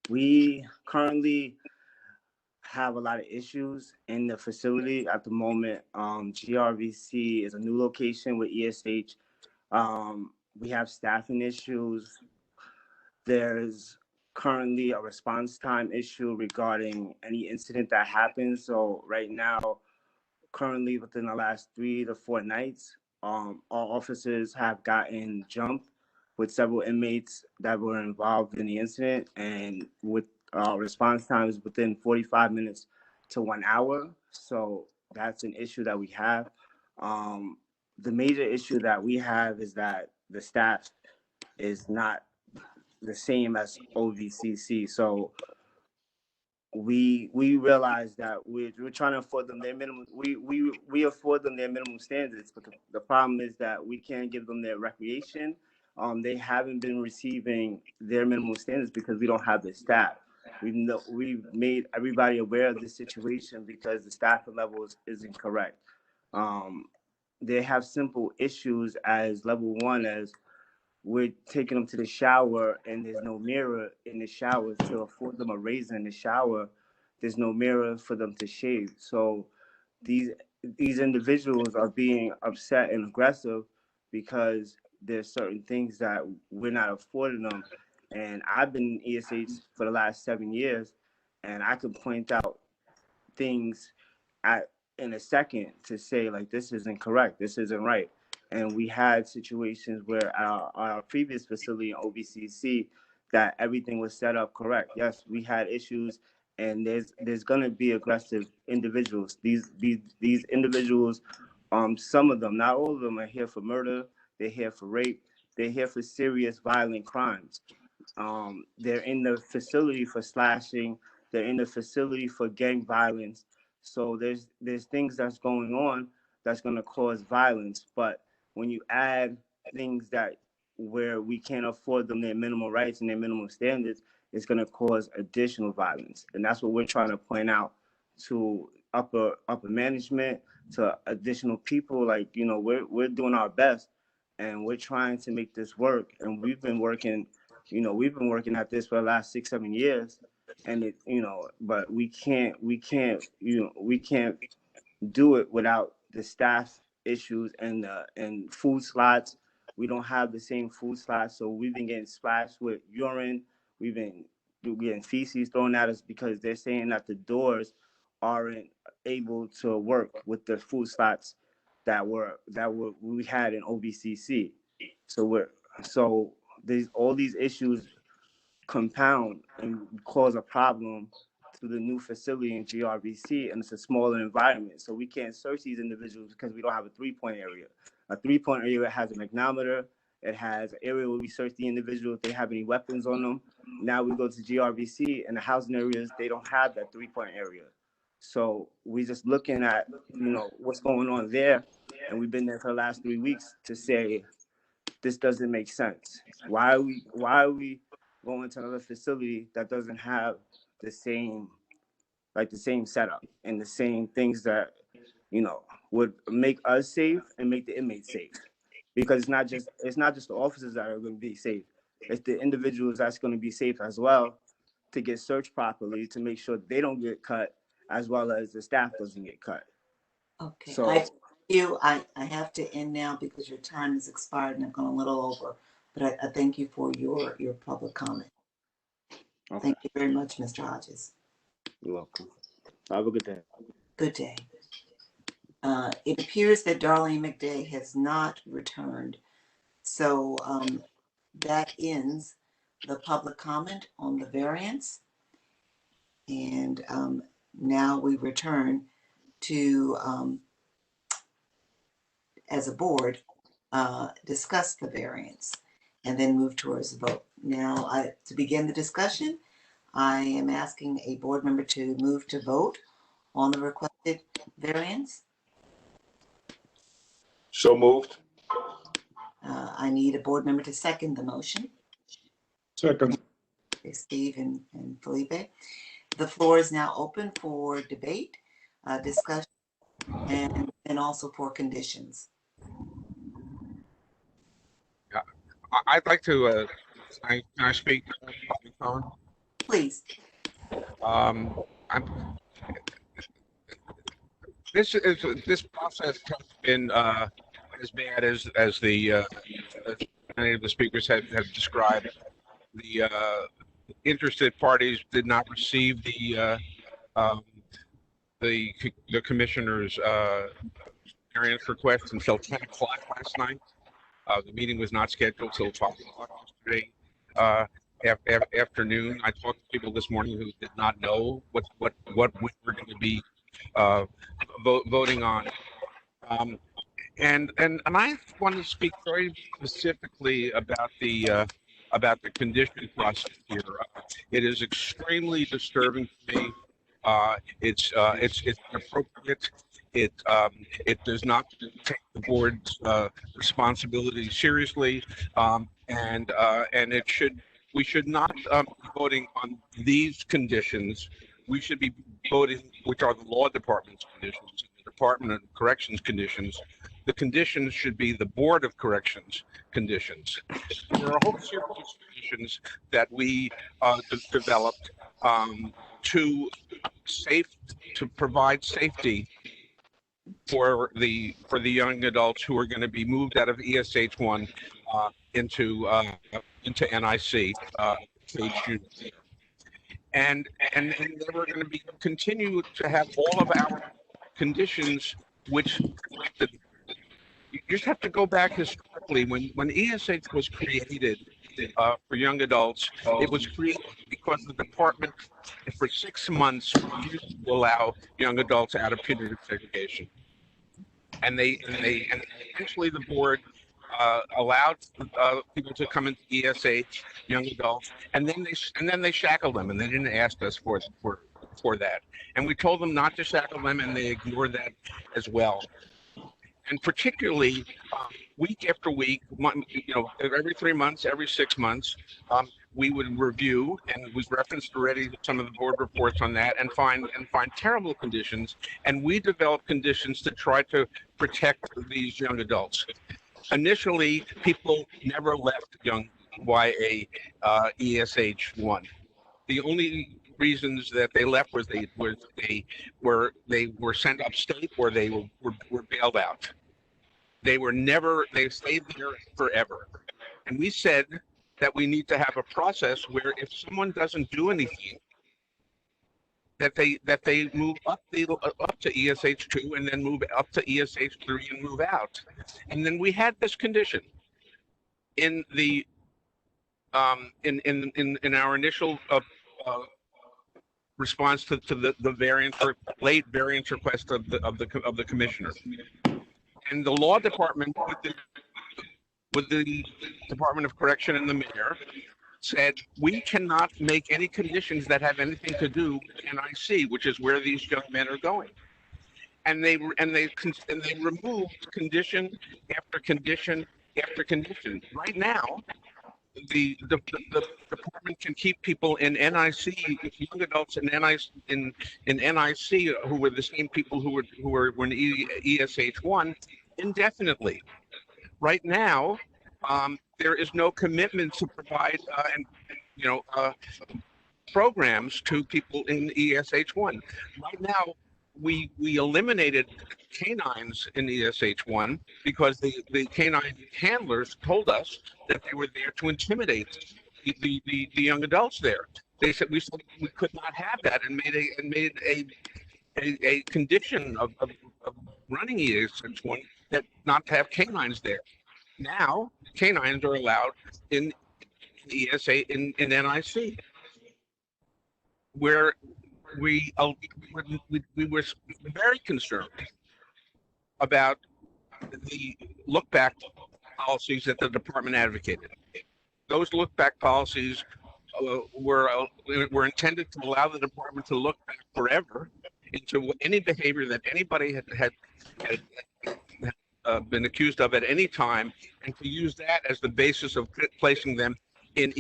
We currently have a lot of issues in the facility at the moment. GRVC is a new location with ESH. We have staffing issues. There's currently a response time issue regarding any incident that happens. So right now, currently within the last 3 to 4 nights, our officers have gotten jumped with several inmates that were involved in the incident, and with response times within 45 minutes to 1 hour. So that's an issue that we have. The major issue that we have is that the staff is not the same as OVCC. So we realize that we're trying to afford them their minimum. We afford them their minimum standards, but the problem is that we can't give them their recreation. They haven't been receiving their minimum standards because we don't have the staff. We've made everybody aware of the situation because the staffing level isn't correct. They have simple issues as level 1, as we're taking them to the shower and there's no mirror in the shower to afford them a razor in the shower. There's no mirror for them to shave. So these individuals are being upset and aggressive because there's certain things that we're not affording them. And I've been in ESH for the last 7 years, and I could point out things in a second to say, like, this isn't correct, this isn't right. And we had situations where our previous facility in OVCC, that everything was set up correct. Yes, we had issues, and there's gonna be aggressive individuals. These individuals, some of them, not all of them, are here for murder. They're here for rape. They're here for serious violent crimes. They're in the facility for slashing. They're in the facility for gang violence. So there's things that's going on that's going to cause violence. But when you add things that where we can't afford them their minimal rights and their minimum standards, it's going to cause additional violence. And that's what we're trying to point out to upper management, to additional people. Like, you know, we're doing our best, and we're trying to make this work. And we've been working at this for the last 6-7 years. And it, you know, but we can't do it without the staff issues and food slots. We don't have the same food slots, so we've been getting splashed with urine. We've been getting feces thrown at us because they're saying that the doors aren't able to work with the food slots that we had in OVCC. So there's all these issues compound and cause a problem to the new facility in GRVC, and it's a smaller environment. So we can't search these individuals because we don't have a 3-point area. A 3-point area has a magnometer. It has an area where we search the individual if they have any weapons on them. Now we go to GRVC, and the housing areas, they don't have that 3-point area. So we're just looking at, you know, what's going on there. And we've been there for the last 3 weeks to say, this doesn't make sense. Why are we going to another facility that doesn't have the same setup and the same things that, you know, would make us safe and make the inmates safe? Because it's not just the officers that are going to be safe. It's the individuals that's going to be safe as well, to get searched properly, to make sure they don't get cut, as well as the staff doesn't get cut. Okay. So I have to end now because your time has expired and I've gone a little over. But I thank you for your public comment. Okay. Thank you very much, Mr. Hodges. You're welcome. Have a good day. Good day. It appears that Darlene McDay has not returned. So that ends the public comment on the variance. And now we return to, as a board, discuss the variance and then move towards the vote. Now, to begin the discussion, I am asking a board member to move to vote on the requested variance. So moved. I need a board member to second the motion. Second. Okay, Steve and Felipe. The floor is now open for debate, discussion, and also for conditions. Yeah, I'd like to. Can I speak? Please. I'm this process has been as bad as many of the speakers have described. The interested parties did not receive the commissioner's variance request until 10 o'clock last night. The meeting was not scheduled till 12 o'clock yesterday afternoon. I talked to people this morning who did not know what we were going to be voting on. And I want to speak very specifically about the condition process here. It is extremely disturbing to me. It's inappropriate. It does not take the board's responsibility seriously, and we should not be voting on these conditions. We should be voting, which are the law department's conditions, the Department of Corrections conditions. The conditions should be the Board of Corrections conditions. There are a whole series of conditions that we developed to provide safety for the young adults who are going to be moved out of ESH1 into NIC stage units. And they were going to be continue to have all of our conditions, which you just have to go back historically. When ESH was created for young adults, it was created because the department for 6 months refused to allow young adults out of punitive segregation, and eventually the board allowed people to come into ESH, young adults, and then they shackled them, and they didn't ask us for that, and we told them not to shackle them, and they ignored that as well. And particularly week after week, every 3 months, every 6 months, we would review, and we've referenced already some of the board reports on that, and find terrible conditions. And we developed conditions to try to protect these young adults. Initially, people never left young YA ESH1. The only reasons that they left was they were sent upstate, or they were bailed out. They stayed there forever. And we said that we need to have a process where if someone doesn't do anything, that they move up to ESH2 and then move up to ESH3 and move out. And then we had this condition in the in our initial response to the late variance request of the commissioner, and the law department with the Department of Correction and the mayor said we cannot make any conditions that have anything to do with NIC, which is where these young men are going. And they removed condition after condition after condition. Right now, the department can keep people in NIC, young adults in NIC who were the same people who were in ESH1 indefinitely. Right now, there is no commitment to provide programs to people in ESH1. Right now, we eliminated canines in ESH1 because the canine handlers told us that they were there to intimidate the young adults there. We said we could not have that, and made a condition of running ESH1 that not to have canines there. Now canines are allowed in ESA in NIC, where we were very concerned about the look-back policies that the department advocated. Those look-back policies were intended to allow the department to look back forever into any behavior that anybody had been accused of at any time, and to use that as the basis of placing them in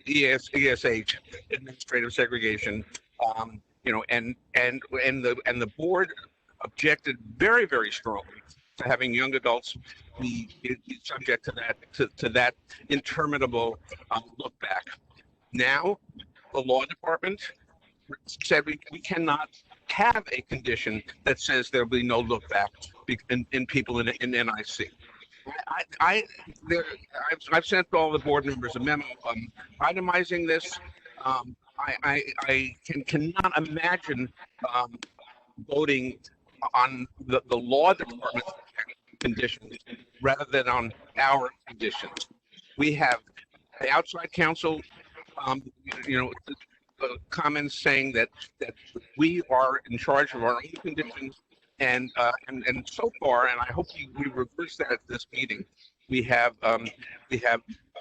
ESH, administrative segregation, and the board objected very, very strongly to having young adults be subject to that interminable look back. Now, the law department said we cannot have a condition that says there'll be no look back in people in NIC. I've sent all the board members a memo itemizing this. I cannot imagine voting on the law department conditions rather than on our conditions. We have the outside counsel, comments saying that we are in charge of our own conditions, and so far, and I hope we reverse that at this meeting. We have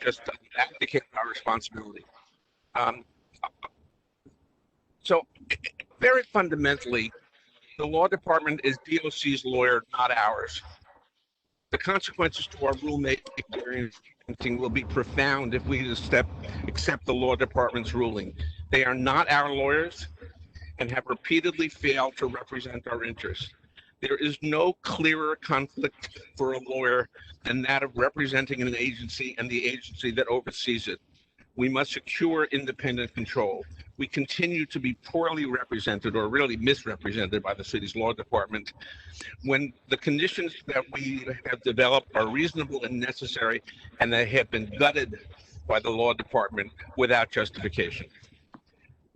just abdicated our responsibility. So, very fundamentally, the law department is DOC's lawyer, not ours. The consequences to our rulemaking will be profound if we accept the law department's ruling. They are not our lawyers and have repeatedly failed to represent our interests. There is no clearer conflict for a lawyer than that of representing an agency and the agency that oversees it. We must secure independent control. We continue to be poorly represented, or really misrepresented, by the city's law department. When the conditions that we have developed are reasonable and necessary, and they have been gutted by the law department without justification.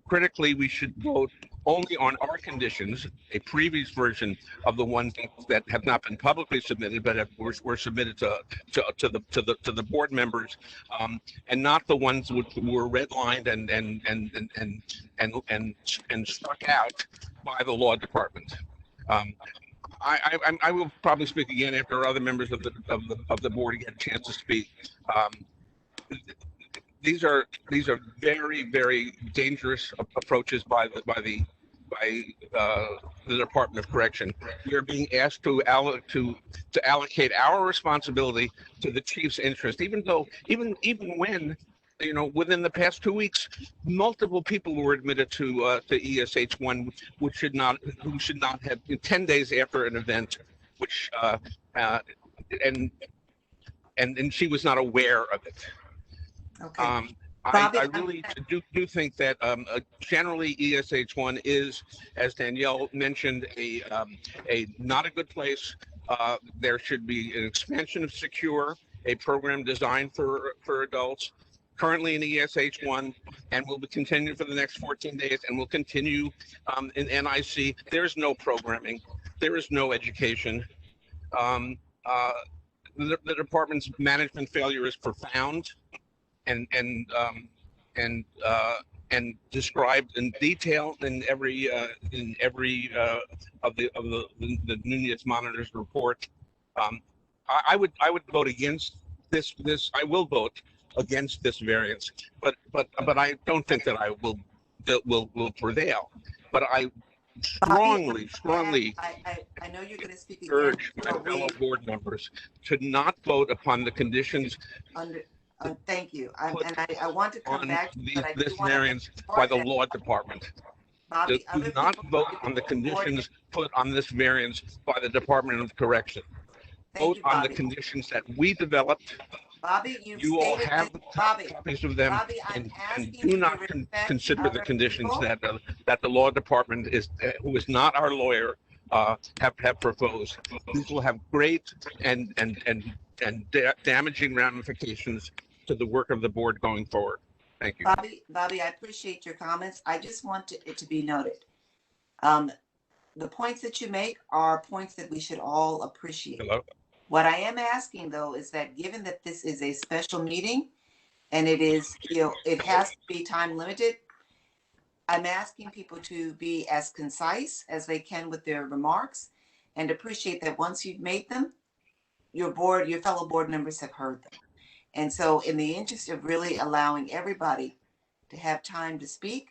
Critically, we should vote only on our conditions, a previous version of the ones that have not been publicly submitted, but were submitted to the board members, and not the ones which were redlined and struck out by the law department. I will probably speak again after other members of the board get a chance to speak. These are very, very dangerous approaches by the Department of Correction. We are being asked to allocate our responsibility to the chief's interest, even when, within the past 2 weeks, multiple people were admitted to ESH1, who should not have, 10 days after an event, which and she was not aware of it. Okay. I really do think that generally ESH1 is, as Danielle mentioned, a not a good place. There should be an expansion of Secure, a program designed for adults. Currently in ESH1, and will be continued for the next 14 days, and will continue in NIC. There's no programming. There is no education. The department's management failure is profound, and described in detail in every of the Nunez Monitor's report. I would vote against this. I will vote against this variance, but I don't think that I will prevail. But I strongly I know you're going to speak again. urge my fellow board members to not vote upon the conditions. Thank you. I want to come back to this variance by the law department. Bobby, Do not vote on the conditions put on this variance by the Department of Correction. Vote on the conditions that we developed. Bobby, you all have copies of them, and do not consider the conditions that the law department who is not our lawyer, have proposed. These will have great and damaging ramifications to the work of the board going forward. Thank you. Bobby, I appreciate your comments. I just want it to be noted. The points that you make are points that we should all appreciate. Hello? What I am asking, though, is that given that this is a special meeting and it is, it has to be time limited, I'm asking people to be as concise as they can with their remarks, and appreciate that once you've made them, your fellow board members have heard them. And so in the interest of really allowing everybody to have time to speak,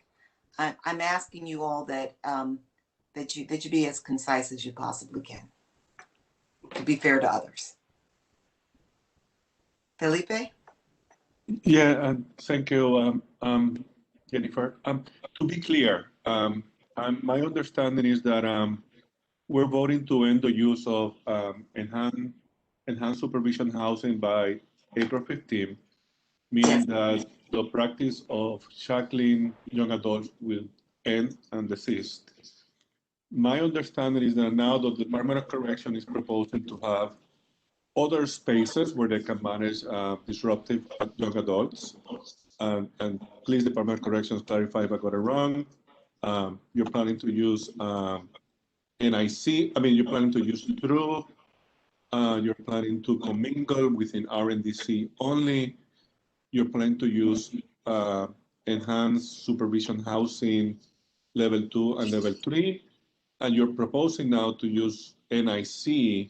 I'm asking you all that you be as concise as you possibly can, to be fair to others. Felipe? Yeah, thank you, Jennifer. To be clear, my understanding is that we're voting to end the use of enhanced supervision housing by April 15, meaning that the practice of shackling young adults will end and desist. My understanding is that now the Department of Correction is proposing to have other spaces where they can manage disruptive young adults. And please, Department of Corrections, clarify if I got it wrong. You're planning to use NIC, you're planning to use through, you're planning to commingle within RNDC only. You're planning to use enhanced supervision housing level 2 and level 3. And you're proposing now to use NIC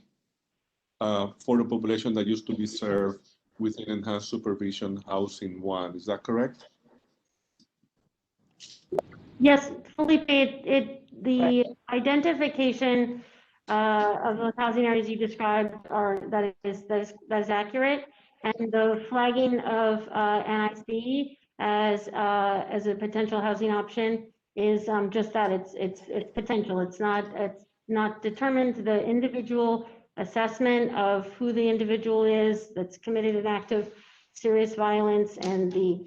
for the population that used to be served within enhanced supervision housing 1. Is that correct? Yes, Felipe, the identification of those housing areas you described that is accurate, and the flagging of NIC as a potential housing option is just that. It's potential. It's not determined. The individual assessment of who the individual is that's committed an act of serious violence and the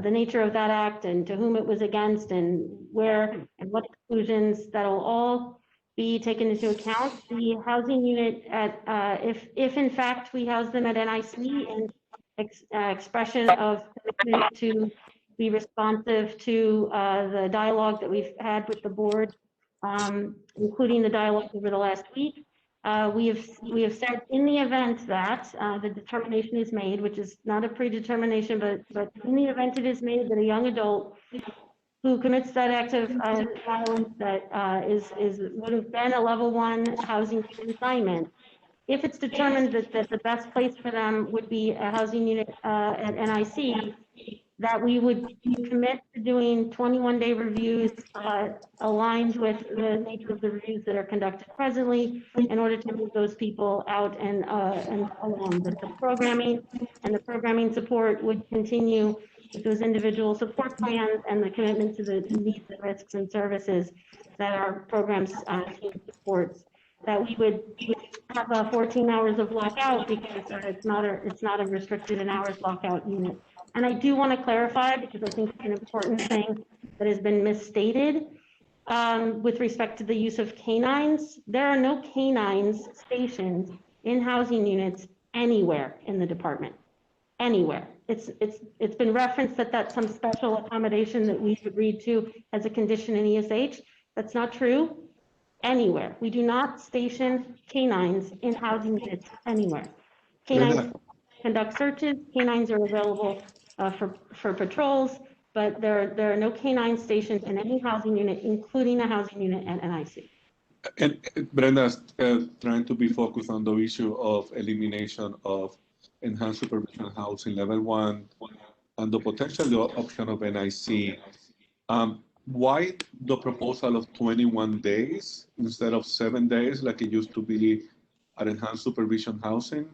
nature of that act and to whom it was against and where and what exclusions, that'll all be taken into account. The housing unit if in fact we house them at NIC and expression of commitment to be responsive to the dialogue that we've had with the board, including the dialogue over the last week. We have said in the event that the determination is made, which is not a predetermination, but in the event it is made that a young adult who commits that act of violence that would have been a level 1 housing assignment, if it's determined that the best place for them would be a housing unit at NIC, that we would commit to doing 21-day reviews aligned with the nature of the reviews that are conducted presently in order to move those people out and along. But the programming support would continue with those individual support plans and the commitment to the needs and risks and services that our programs team supports. That we would have 14 hours of lockout because it's not a restricted in hours lockout unit. And I do want to clarify, because I think it's an important thing that has been misstated with respect to the use of canines. There are no canines stationed in housing units anywhere in the department, anywhere. It's been referenced that that's some special accommodation that we agreed to as a condition in ESH. That's not true. Anywhere. We do not station canines in housing units anywhere. Canines conduct searches. Canines are available for patrols, but there are no canine stations in any housing unit, including a housing unit at NIC. And Brenda's trying to be focused on the issue of elimination of enhanced supervision housing level 1 and the potential option of NIC. Why the proposal of 21 days instead of 7 days like it used to be at enhanced supervision housing?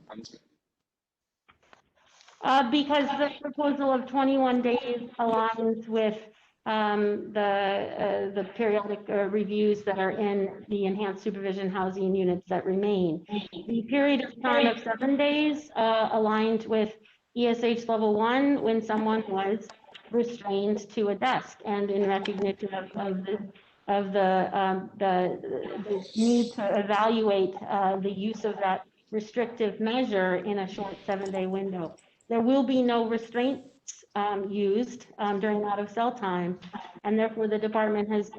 Because the proposal of 21 days aligns with the periodic reviews that are in the enhanced supervision housing units that remain. The period of time of 7 days aligned with ESH level 1 when someone was restrained to a desk, and in recognition of the need to evaluate the use of that restrictive measure in a short 7-day window. There will be no restraints used during out of cell time, and therefore the department has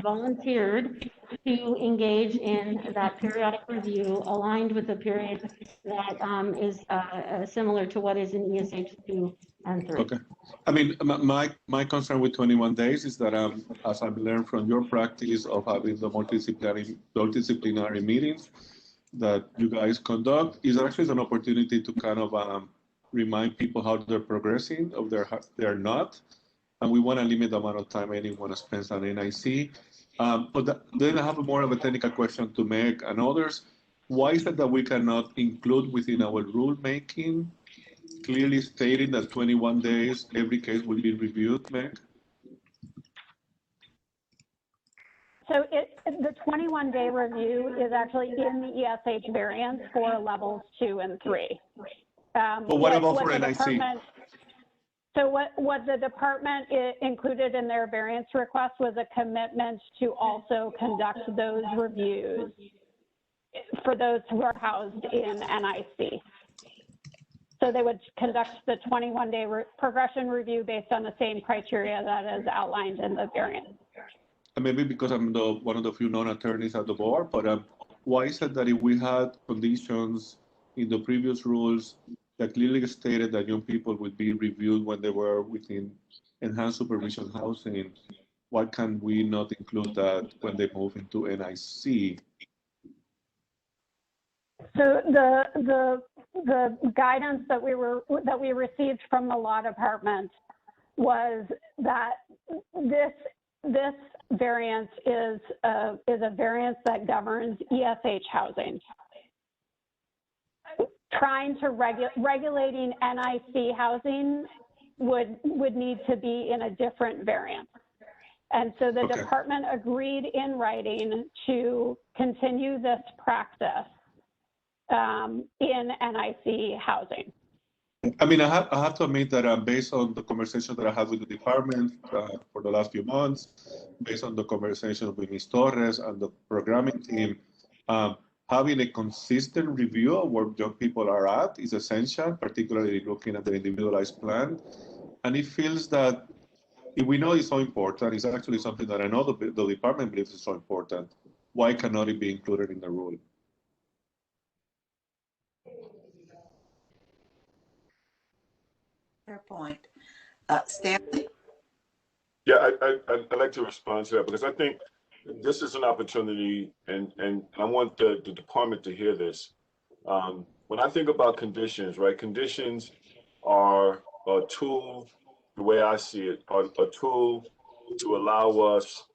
volunteered to engage in that periodic review aligned with a period that is similar to what is in ESH 2 and 3. Okay. I mean, my concern with 21 days is that as I've learned from your practice of having the multidisciplinary meetings that you guys conduct, is actually an opportunity to kind of remind people how they're progressing, or they're not, and we want to limit the amount of time anyone spends on NIC. But then I have more of a technical question to Meg and others. Why is it that we cannot include within our rulemaking clearly stating that 21 days every case will be reviewed, Meg? So the 21-day review is actually in the ESH variance for levels 2 and 3. But what about for NIC? So what the department included in their variance request was a commitment to also conduct those reviews for those who are housed in NIC. So they would conduct the 21-day progression review based on the same criteria that is outlined in the variance. And maybe because I'm one of the few non-attorneys at the board, but why is it that if we had conditions in the previous rules that clearly stated that young people would be reviewed when they were within enhanced supervision housing, why can we not include that when they move into NIC? So the guidance that we received from the law department was that this variance is a variance that governs ESH housing. Trying to regulating NIC housing would need to be in a different variance. And so the department agreed in writing to continue this practice in NIC housing. I mean, I have to admit that based on the conversation that I had with the department for the last few months, based on the conversation with Ms. Torres and the programming team, having a consistent review of where young people are at is essential, particularly looking at the individualized plan. And it feels that if we know it's so important, it's actually something that I know the department believes is so important. Why cannot it be included in the rule? Fair point. Stanley? Yeah, I'd like to respond to that because I think this is an opportunity, and I want the department to hear this. When I think about conditions, right, conditions are a tool, the way I see it, are a tool to allow us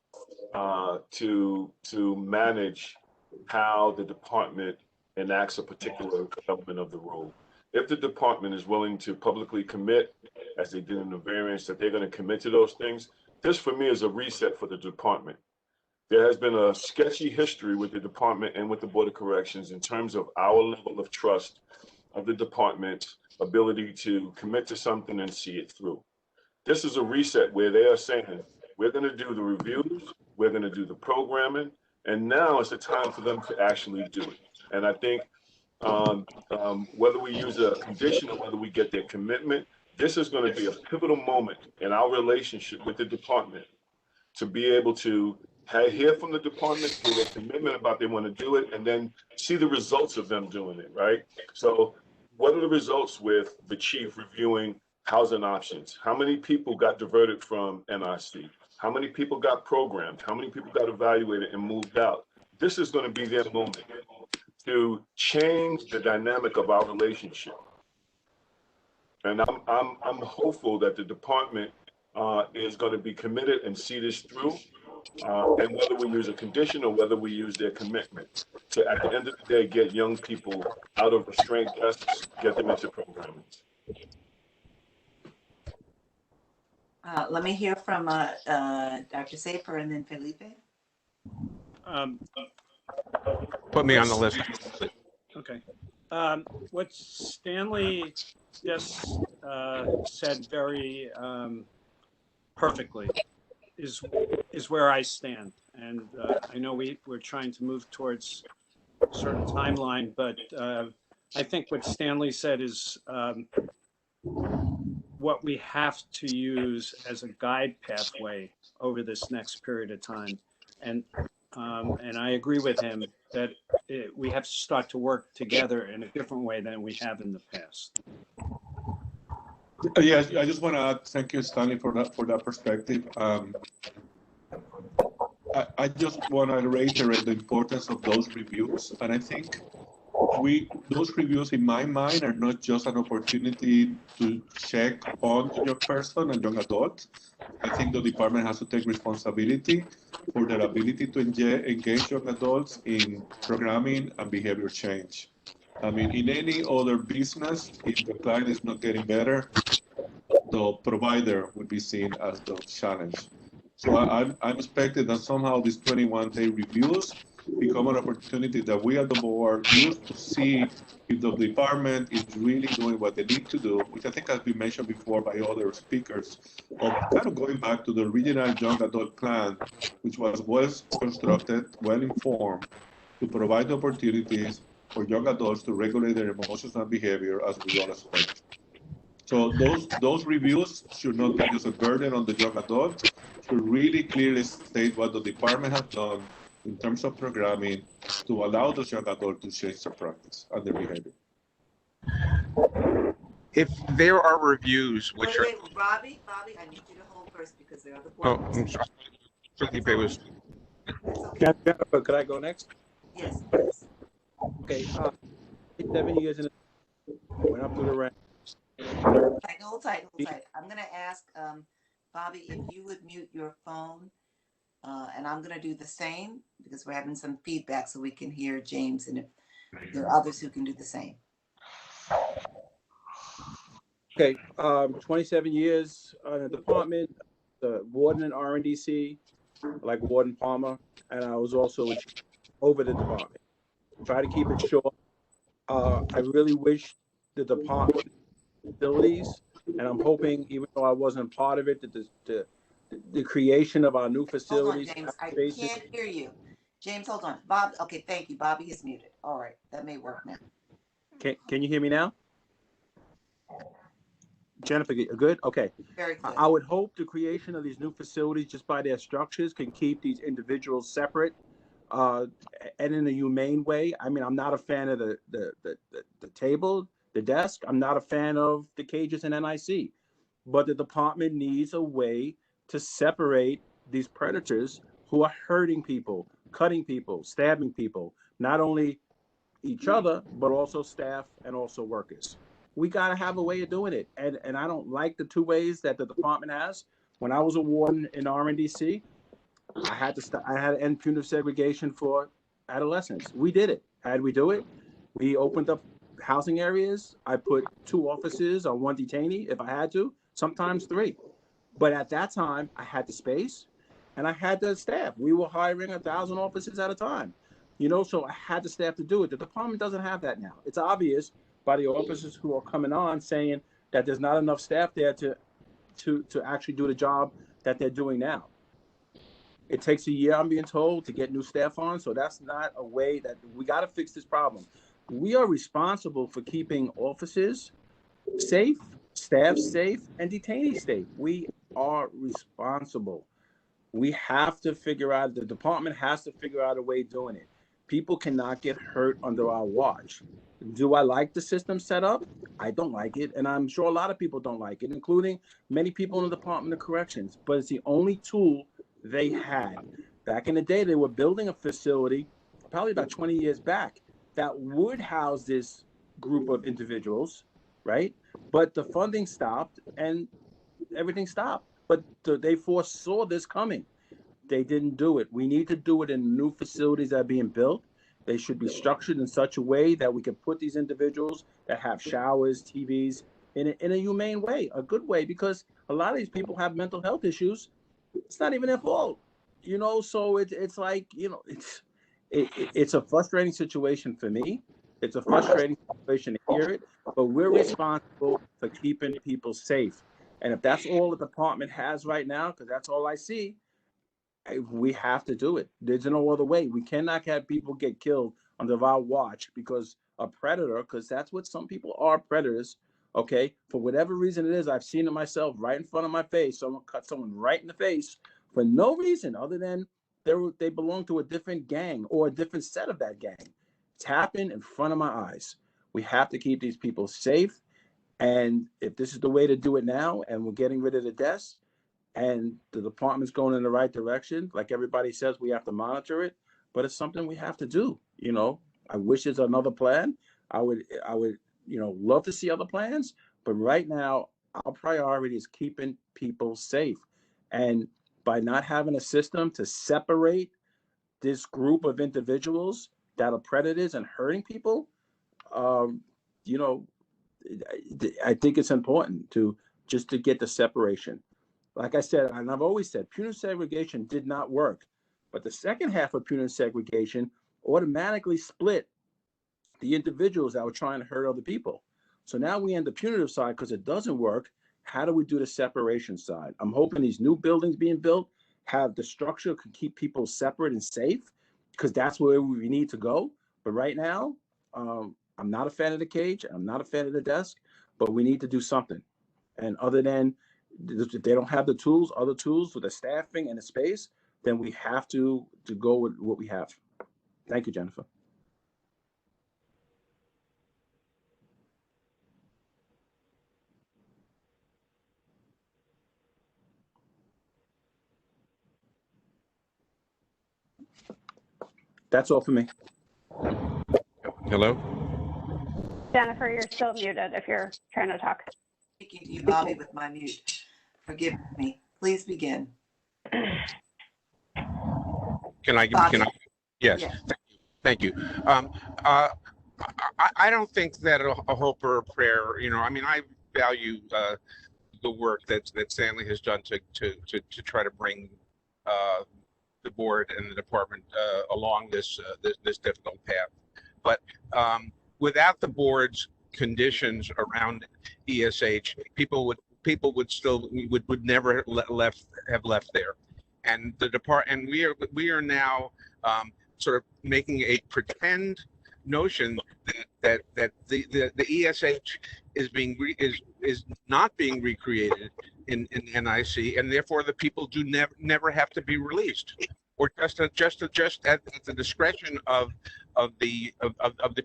to manage how the department enacts a particular element of the rule. If the department is willing to publicly commit, as they did in the variance, that they're going to commit to those things, this for me is a reset for the department. There has been a sketchy history with the department and with the Board of Corrections in terms of our level of trust of the department's ability to commit to something and see it through. This is a reset where they are saying, we're going to do the reviews, we're going to do the programming, and now is the time for them to actually do it. And I think whether we use a condition or whether we get their commitment, this is going to be a pivotal moment in our relationship with the department to be able to hear from the department, hear their commitment about they want to do it, and then see the results of them doing it, right? So what are the results with the chief reviewing housing options? How many people got diverted from NIC? How many people got programmed? How many people got evaluated and moved out? This is going to be their moment to change the dynamic of our relationship. And I'm hopeful that the department is going to be committed and see this through. And whether we use a condition or whether we use their commitment to, at the end of the day, get young people out of restraint desks, get them into programming. Let me hear from Dr. Safer and then Felipe. Put me on the list. Okay. What Stanley just said very perfectly is where I stand. And I know we're trying to move towards a certain timeline, but I think what Stanley said is what we have to use as a guide pathway over this next period of time. And I agree with him that we have to start to work together in a different way than we have in the past. Yes, I just want to add, thank you, Stanley, for that perspective. I just want to reiterate the importance of those reviews, and I think those reviews, in my mind, are not just an opportunity to check on the young person and young adult. I think the department has to take responsibility for their ability to engage young adults in programming and behavior change. I mean, in any other business, if the client is not getting better, the provider would be seen as the challenge. So I'm expecting that somehow these 21-day reviews become an opportunity that we at the board use to see if the department is really doing what they need to do, which I think has been mentioned before by other speakers, of kind of going back to the original young adult plan, which was well constructed, well informed, to provide opportunities for young adults to regulate their emotions and behavior as we all expect. So those reviews should not be just a burden on the young adult, should really clearly state what the department has done in terms of programming to allow those young adults to change their practice and their behavior. If there are reviews which wait, Bobby, I need you to hold first because there are other board are. Oh, members. I'm sorry. Felipe was. Jennifer, could I go next? Yes, please. Okay. 7 years in. Went up through the ranks. Hold tight. I'm going to ask Bobby if you would mute your phone, and I'm going to do the same because we're having some feedback so we can hear James, and if there are others who can do the same. Okay, 27 years in the department, the warden in RNDC, like Warden Palmer, and I was also over the department. Try to keep it short. I really wish the department facilities, and I'm hoping, even though I wasn't part of it, that the creation of our new facilities. Hold on, James. I can't hear you. James, hold on. Bob, okay, thank you. Bobby is muted. All right, that may work now. Can you hear me now? Jennifer, good? Okay. Very good. I would hope the creation of these new facilities, just by their structures, can keep these individuals separate and in a humane way. I mean, I'm not a fan of the table, the desk. I'm not a fan of the cages in NIC. But the department needs a way to separate these predators who are hurting people, cutting people, stabbing people, not only each other, but also staff and also workers. We got to have a way of doing it. And I don't like the two ways that the department has. When I was a warden in RNDC, I had to end punitive segregation for adolescents. We did it. How did we do it? We opened up housing areas. I put 2 officers on 1 detainee if I had to, sometimes 3. But at that time, I had the space and I had the staff. We were hiring 1,000 officers at a time. You know, so I had the staff to do it. The department doesn't have that now. It's obvious by the officers who are coming on saying that there's not enough staff there to actually do the job that they're doing now. It takes a year, I'm being told, to get new staff on. So that's not a way that we got to fix this problem. We are responsible for keeping officers safe, staff safe, and detainees safe. We are responsible. We have to figure out, the department has to figure out a way of doing it. People cannot get hurt under our watch. Do I like the system set up? I don't like it. And I'm sure a lot of people don't like it, including many people in the Department of Corrections. But it's the only tool they had. Back in the day, they were building a facility, probably about 20 years back, that would house this group of individuals, right? But the funding stopped and everything stopped. But they foresaw this coming. They didn't do it. We need to do it in new facilities that are being built. They should be structured in such a way that we can put these individuals that have showers, TVs, in a humane way, a good way, because a lot of these people have mental health issues. It's not even their fault, you know. So it's like, you know, it's a frustrating situation for me. It's a frustrating situation to hear it, but we're responsible for keeping people safe. And if that's all the department has right now, because that's all I see, we have to do it. There's no other way. We cannot have people get killed under our watch because a predator, because that's what some people are, predators. Okay, for whatever reason it is, I've seen it myself right in front of my face. Someone cut someone right in the face for no reason other than they belong to a different gang or a different set of that gang. It's happened in front of my eyes. We have to keep these people safe. And if this is the way to do it now, and we're getting rid of the deaths, and the department's going in the right direction, like everybody says, we have to monitor it, but it's something we have to do. You know, I wish there's another plan. I would, you know, love to see other plans, but right now our priority is keeping people safe. And by not having a system to separate this group of individuals that are predators and hurting people, you know, I think it's important to get the separation. Like I said, and I've always said, punitive segregation did not work. But the second half of punitive segregation automatically split the individuals that were trying to hurt other people. So now we end the punitive side because it doesn't work. How do we do the separation side? I'm hoping these new buildings being built have the structure can keep people separate and safe, because that's where we need to go. But right now, I'm not a fan of the cage. I'm not a fan of the desk, but we need to do something. And other than if they don't have the tools, other tools for the staffing and the space, then we have to go with what we have. Thank you, Jennifer. That's all for me. Hello? Jennifer, you're still muted if you're trying to talk. Speaking to you, Bobby, with my mute. Forgive me. Please begin. Can I? Yes. Yes. Thank you. I don't think that a hope or a prayer, I mean, I value the work that Stanley has done to try to bring the board and the department along this difficult path. But without the board's conditions around ESH, people would never have left there. And we are now sort of making a pretend notion that the ESH is not being recreated in NIC, and therefore the people do never have to be released, or just at the discretion of the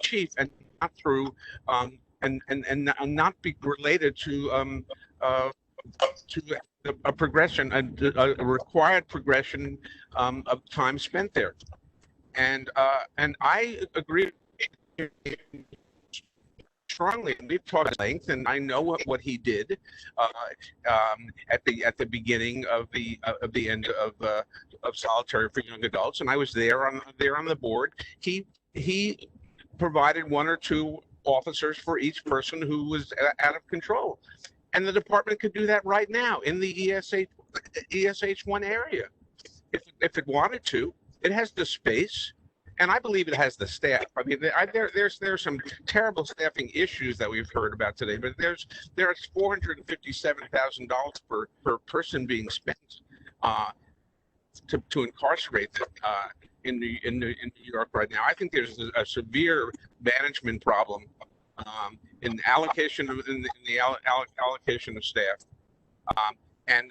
chief, and not through and not be related to a progression, a required progression of time spent there. And I agree strongly, and we've talked at length, and I know what he did at the beginning of the end of solitary for young adults, and I was there on the board. He provided 1 or 2 officers for each person who was out of control, and the department could do that right now in the ESH1 area if it wanted to. It has the space, and I believe it has the staff. I mean, there's some terrible staffing issues that we've heard about today, but there's $457,000 per person being spent to incarcerate them in New York right now. I think there's a severe management problem in allocation of the allocation of staff. And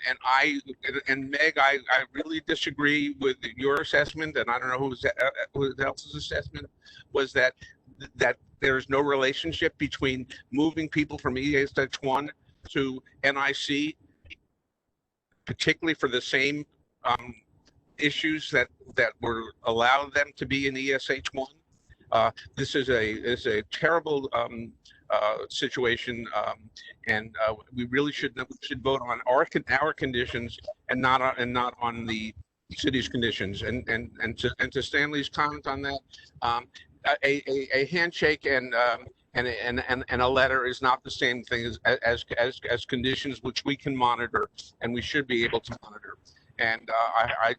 Meg, I really disagree with your assessment, and I don't know who else's assessment was, that there's no relationship between moving people from ESH1 to NIC, particularly for the same issues that were allowed them to be in ESH1. This is a terrible situation, and we really should vote on our conditions and not on the city's conditions. And to Stanley's comment on that, a handshake and a letter is not the same thing as conditions which we can monitor and we should be able to monitor. And I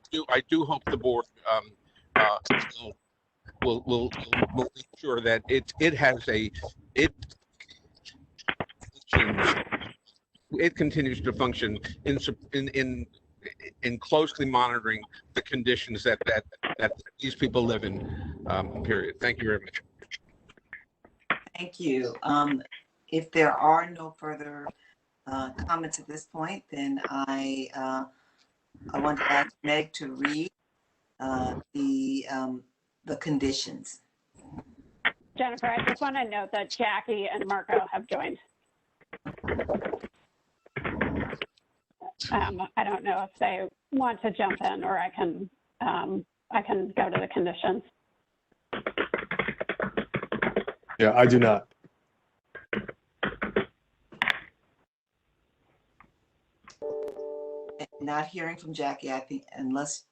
do hope the board will make sure that it continues to function in closely monitoring the conditions that these people live in. Period. Thank you very much. Thank you. If there are no further comments at this point, then I want to ask Meg to read the conditions. Jennifer, I just want to note that Jackie and Marco have joined. I don't know if they want to jump in, or I can go to the conditions. Yeah, I do not. Not hearing from Jackie, I think, unless.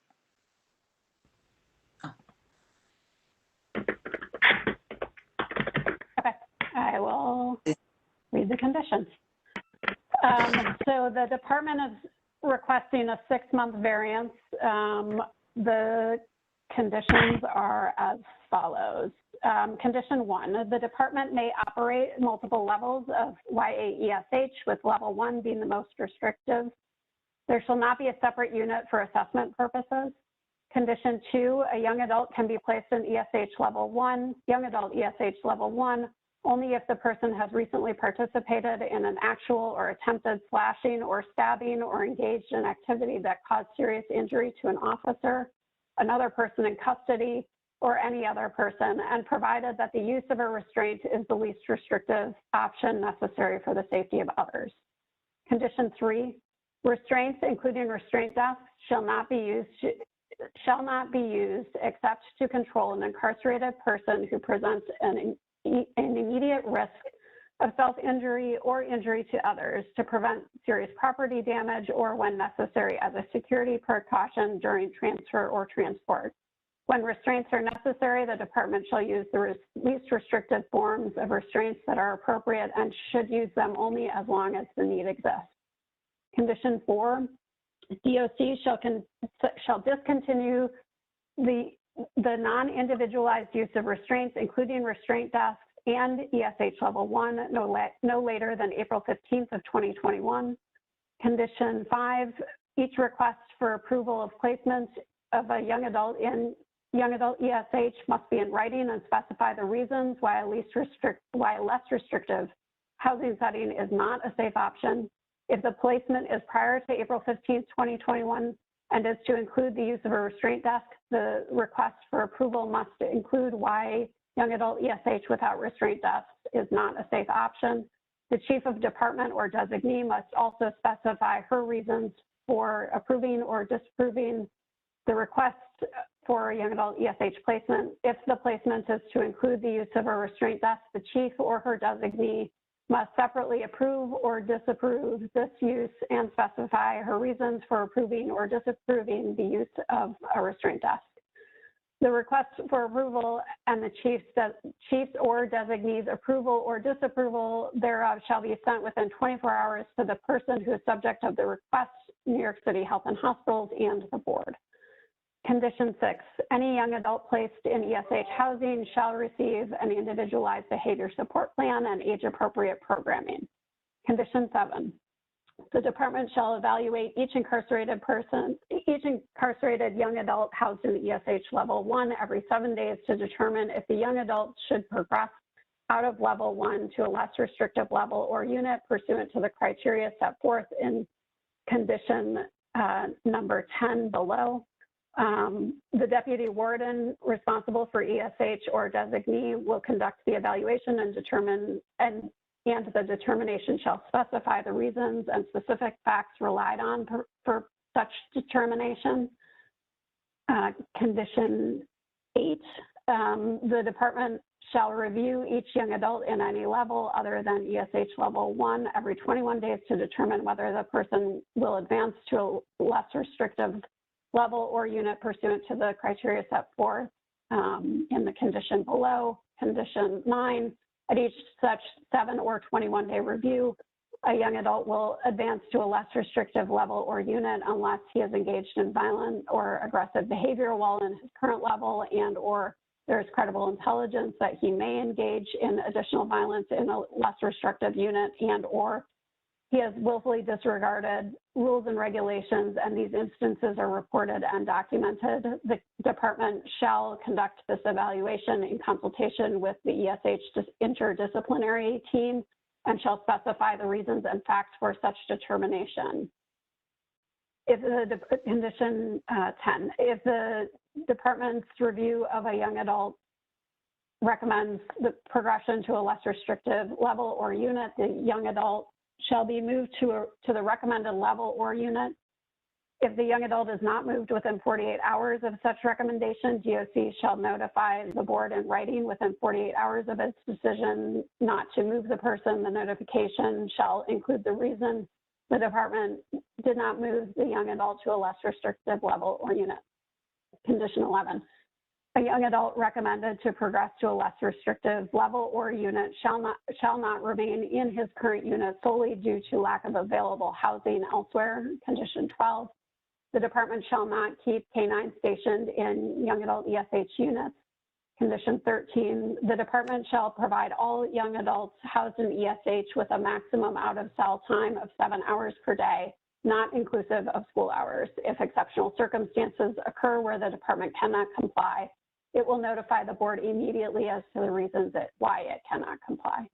Okay, I will read the conditions. So the department is requesting a 6-month variance The conditions are as follows. Condition 1, the department may operate multiple levels of YAESH, with level 1 being the most restrictive. There shall not be a separate unit for assessment purposes. Condition 2, a young adult can be placed in ESH level 1, young adult ESH level 1, only if the person has recently participated in an actual or attempted slashing or stabbing or engaged in activity that caused serious injury to an officer, another person in custody, or any other person, and provided that the use of a restraint is the least restrictive option necessary for the safety of others. Condition 3, restraints, including restraint desks, shall not be used except to control an incarcerated person who presents an immediate risk of self-injury or injury to others, to prevent serious property damage, or when necessary as a security precaution during transfer or transport. When restraints are necessary, the department shall use the least restrictive forms of restraints that are appropriate and should use them only as long as the need exists. Condition 4, DOC shall discontinue the non-individualized use of restraints, including restraint desks and ESH level 1, no later than April 15th of 2021. Condition 5, each request for approval of placement of a young adult in young adult ESH must be in writing and specify the reasons why a less restrictive housing setting is not a safe option. If the placement is prior to April 15th, 2021, and is to include the use of a restraint desk, the request for approval must include why young adult ESH without restraint desks is not a safe option. The chief of department or designee must also specify her reasons for approving or disapproving the request for a young adult ESH placement. If the placement is to include the use of a restraint desk, the chief or her designee must separately approve or disapprove this use and specify her reasons for approving or disapproving the use of a restraint desk. The request for approval and the chief's or designee's approval or disapproval thereof shall be sent within 24 hours to the person who is subject of the request, New York City Health and Hospitals, and the board. Condition 6, any young adult placed in ESH housing shall receive an individualized behavior support plan and age-appropriate programming. Condition 7, the department shall evaluate each incarcerated young adult housed in ESH level 1 every 7 days to determine if the young adult should progress out of level 1 to a less restrictive level or unit pursuant to the criteria set forth in condition number 10 below. The deputy warden responsible for ESH or designee will conduct the evaluation and the determination shall specify the reasons and specific facts relied on for such determination. Condition 8, the department shall review each young adult in any level other than ESH level 1 every 21 days to determine whether the person will advance to a less restrictive level or unit pursuant to the criteria set forth in the condition below. Condition 9, at each such 7 or 21-day review, a young adult will advance to a less restrictive level or unit unless he is engaged in violent or aggressive behavior while in his current level and or there is credible intelligence that he may engage in additional violence in a less restrictive unit and or he has willfully disregarded rules and regulations, and these instances are reported and documented. The department shall conduct this evaluation in consultation with the ESH interdisciplinary team and shall specify the reasons and facts for such determination. If the condition 10, if the department's review of a young adult recommends the progression to a less restrictive level or unit, the young adult shall be moved to the recommended level or unit. If the young adult is not moved within 48 hours of such recommendation, DOC shall notify the board in writing within 48 hours of its decision not to move the person. The notification shall include the reason the department did not move the young adult to a less restrictive level or unit. Condition 11. A young adult recommended to progress to a less restrictive level or unit shall not remain in his current unit solely due to lack of available housing elsewhere. Condition 12. the department shall not keep K-9 stationed in young adult ESH units. Condition 13, the department shall provide all young adults housed in ESH with a maximum out of cell time of 7 hours per day, not inclusive of school hours. If exceptional circumstances occur where the department cannot comply, it will notify the board immediately as to the reasons why it cannot comply.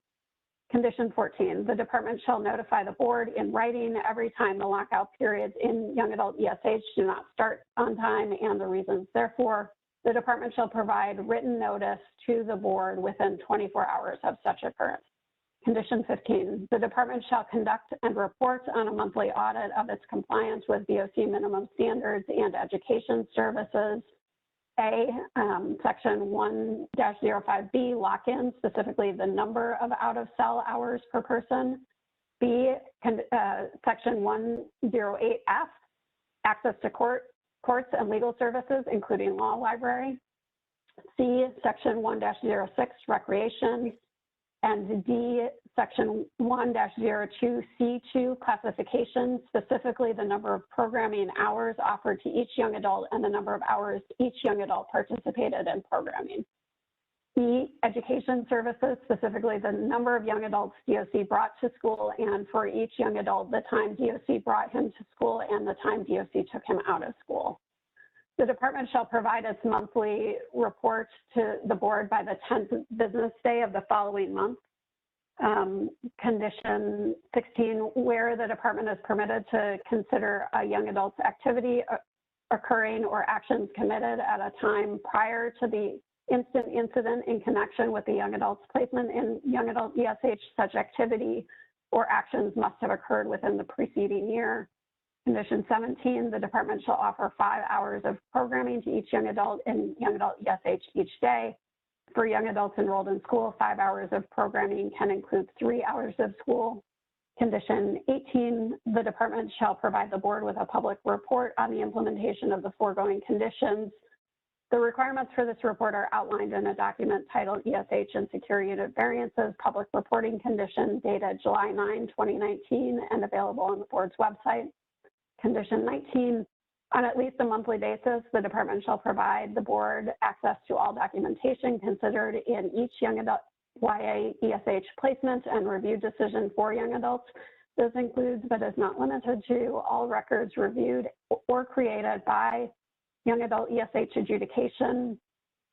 Condition 14, the department shall notify the board in writing every time the lockout periods in young adult ESH do not start on time and the reasons therefore. The department shall provide written notice to the board within 24 hours of such occurrence. Condition 15, the department shall conduct and report on a monthly audit of its compliance with VOC minimum standards and education services. A, section 1-05B, lock-in, specifically the number of out-of-cell hours per person. B, section 108F, access to courts and legal services, including law library. C, section 1-06, recreation. And D, section 1-02C2, classification, specifically the number of programming hours offered to each young adult and the number of hours each young adult participated in programming. E, education services, specifically the number of young adults DOC brought to school, and for each young adult, the time DOC brought him to school and the time DOC took him out of school. The department shall provide its monthly report to the board by the 10th business day of the following month. Condition 16, where the department is permitted to consider a young adult's activity occurring or actions committed at a time prior to the instant incident in connection with the young adult's placement in young adult ESH, such activity or actions must have occurred within the preceding year. Condition 17, the department shall offer 5 hours of programming to each young adult in young adult ESH each day. For young adults enrolled in school, 5 hours of programming can include 3 hours of school. Condition 18, the department shall provide the board with a public report on the implementation of the foregoing conditions. The requirements for this report are outlined in a document titled ESH and Secure Unit Variances Public Reporting Condition dated July 9, 2019 and available on the board's website. Condition 19, on at least a monthly basis, the department shall provide the board access to all documentation considered in each young adult YA ESH placement and review decision for young adults. This includes, but is not limited to, all records reviewed or created by young adult ESH adjudication,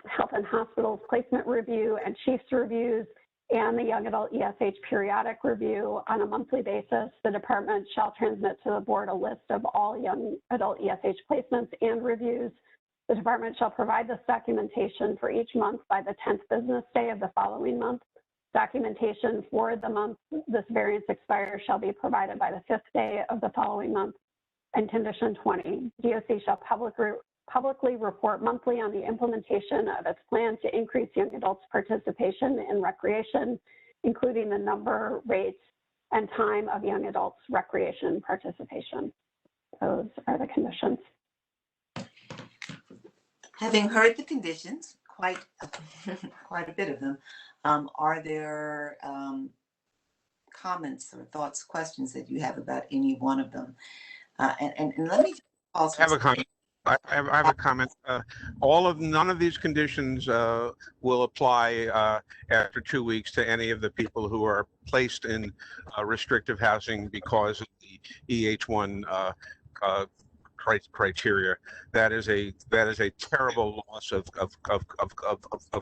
health and hospitals placement review and chiefs reviews, and the young adult ESH periodic review. On a monthly basis, the department shall transmit to the board a list of all young adult ESH placements and reviews. The department shall provide this documentation for each month by the 10th business day of the following month. Documentation for the month this variance expires shall be provided by the 5th day of the following month. And condition 20, DOC shall publicly report monthly on the implementation of its plan to increase young adults' participation in recreation, including the number, rates, and time of young adults' recreation participation. Those are the conditions. Having heard the conditions, quite a bit of them, are there comments or thoughts, questions that you have about any one of them? And let me also have a comment. I have a comment. None of these conditions will apply after 2 weeks to any of the people who are placed in restrictive housing because of the EH1 criteria. That is a terrible loss of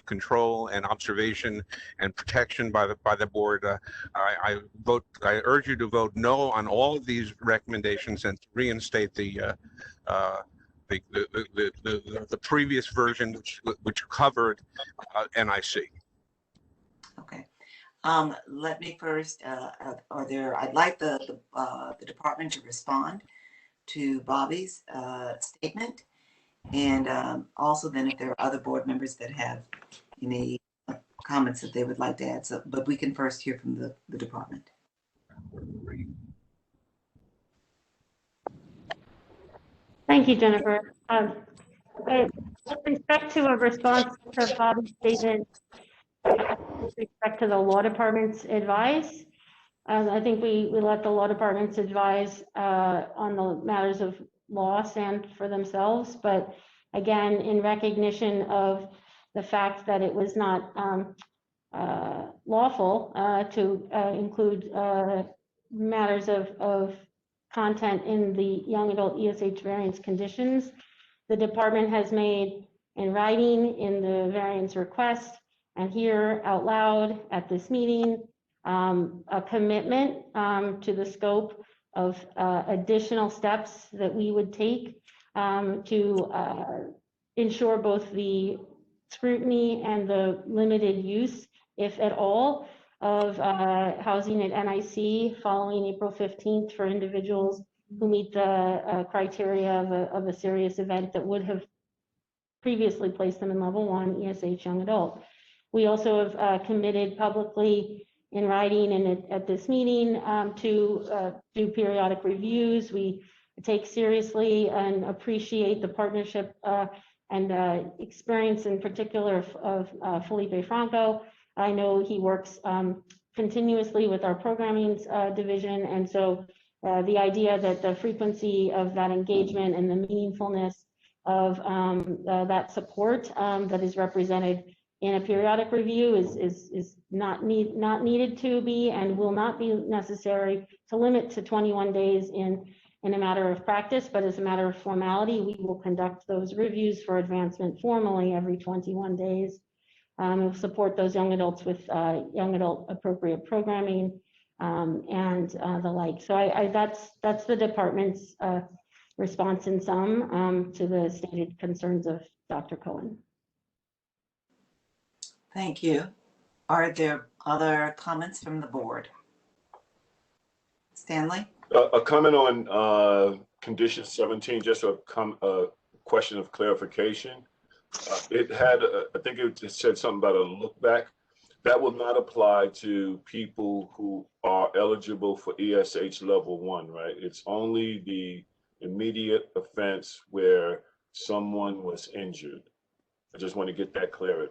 control and observation and protection by the board. I urge you to vote no on all of these recommendations and to reinstate the previous version, which covered NIC. Okay. Let me first. I'd like the department to respond to Bobby's statement, and also then if there are other board members that have any comments that they would like to add. So, but we can first hear from the department. Thank you, Jennifer. With respect to a response to Bobby's statement, with respect to the law department's advice, I think we let the law departments advise on the matters of law stand for themselves, but again, in recognition of the fact that it was not lawful to include matters of content in the young adult ESH variance conditions, the department has made in writing in the variance request and here out loud at this meeting a commitment to the scope of additional steps that we would take to ensure both the scrutiny and the limited use, if at all, of housing at NIC following April 15th for individuals who meet the criteria of a serious event that would have previously placed them in level 1 ESH young adult. We also have committed publicly in writing and at this meeting to do periodic reviews. We take seriously and appreciate the partnership and experience in particular of Felipe Franco. I know he works continuously with our programming division, and so the idea that the frequency of that engagement and the meaningfulness of that support that is represented in a periodic review is not needed to be and will not be necessary to limit to 21 days in a matter of practice, but as a matter of formality, we will conduct those reviews for advancement formally every 21 days. We'll support those young adults with young adult appropriate programming and the like. So that's the department's response in sum to the stated concerns of Dr. Cohen. Thank you. Are there other comments from the board? Stanley? A comment on condition 17, just a question of clarification. It had, I think it said something about a look back. That will not apply to people who are eligible for ESH level 1, right? It's only the immediate offense where someone was injured. I just want to get that clarified.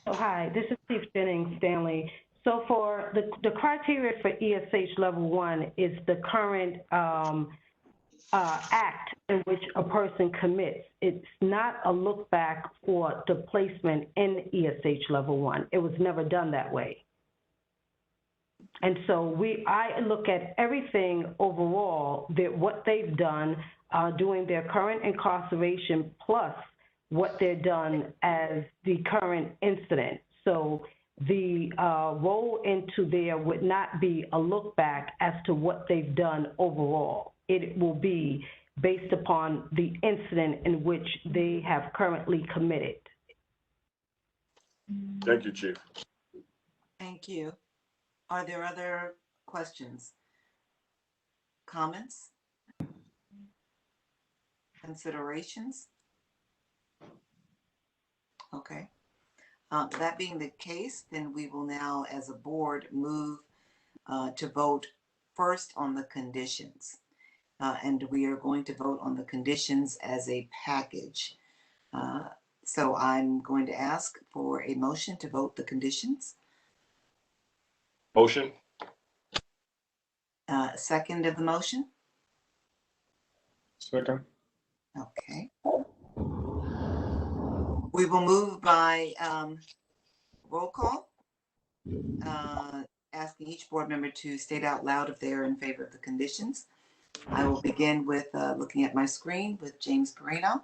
So hi, this is Chief Jennings, Stanley. So for the criteria for ESH level 1 is the current act in which a person commits. It's not a look back for the placement in ESH level 1. It was never done that way. And so I look at everything overall, that what they've done during their current incarceration plus what they're done as the current incident. So the roll into there would not be a look back as to what they've done overall. It will be based upon the incident in which they have currently committed. Thank you, Chief. Thank you. Are there other questions, comments, considerations? Okay. That being the case, then we will now, as a board, move to vote first on the conditions. And we are going to vote on the conditions as a package. So I'm going to ask for a motion to vote the conditions. Motion. Second of the motion. Second. Okay. We will move by roll call, asking each board member to state out loud if they are in favor of the conditions. I will begin with looking at my screen with James Perino.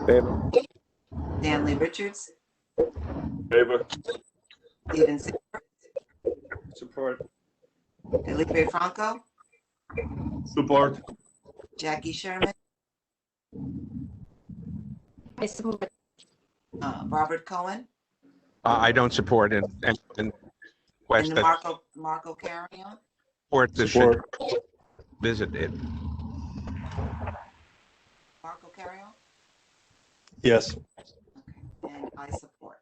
Favor. Stanley Richards. Favor. Stephen Silver. Support. Felipe Franco. Support. Jackie Sherman. I support. Robert Cohen. I don't support and request And that Marco Carrion. support this should visit it. Marco Carrion. Yes. Okay, and I support.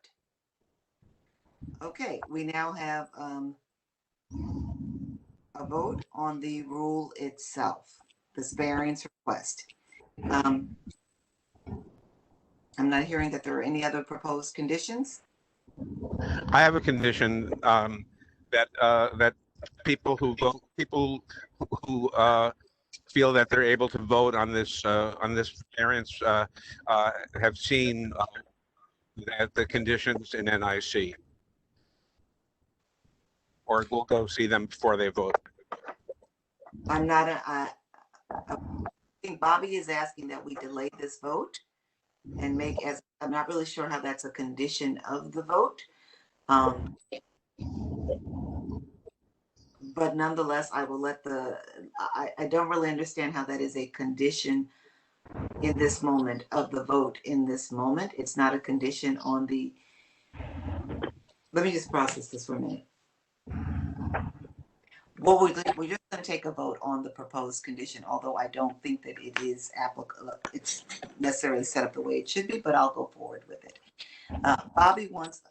Okay, we now have a vote on the rule itself, this variance request. I'm not hearing that there are any other proposed conditions. I have a condition that that people who feel that they're able to vote on this variance have seen that the conditions in NIC, or we'll go see them before they vote. I'm not, I think Bobby is asking that we delay this vote and make as, I'm not really sure how that's a condition of the vote. But nonetheless, I will let I don't really understand how that is a condition in this moment of the vote in this moment. It's not a condition on the, let me just process this for a minute. Well, we're just going to take a vote on the proposed condition, although I don't think that it is applicable. It's necessarily set up the way it should be, but I'll go forward with it. Bobby wants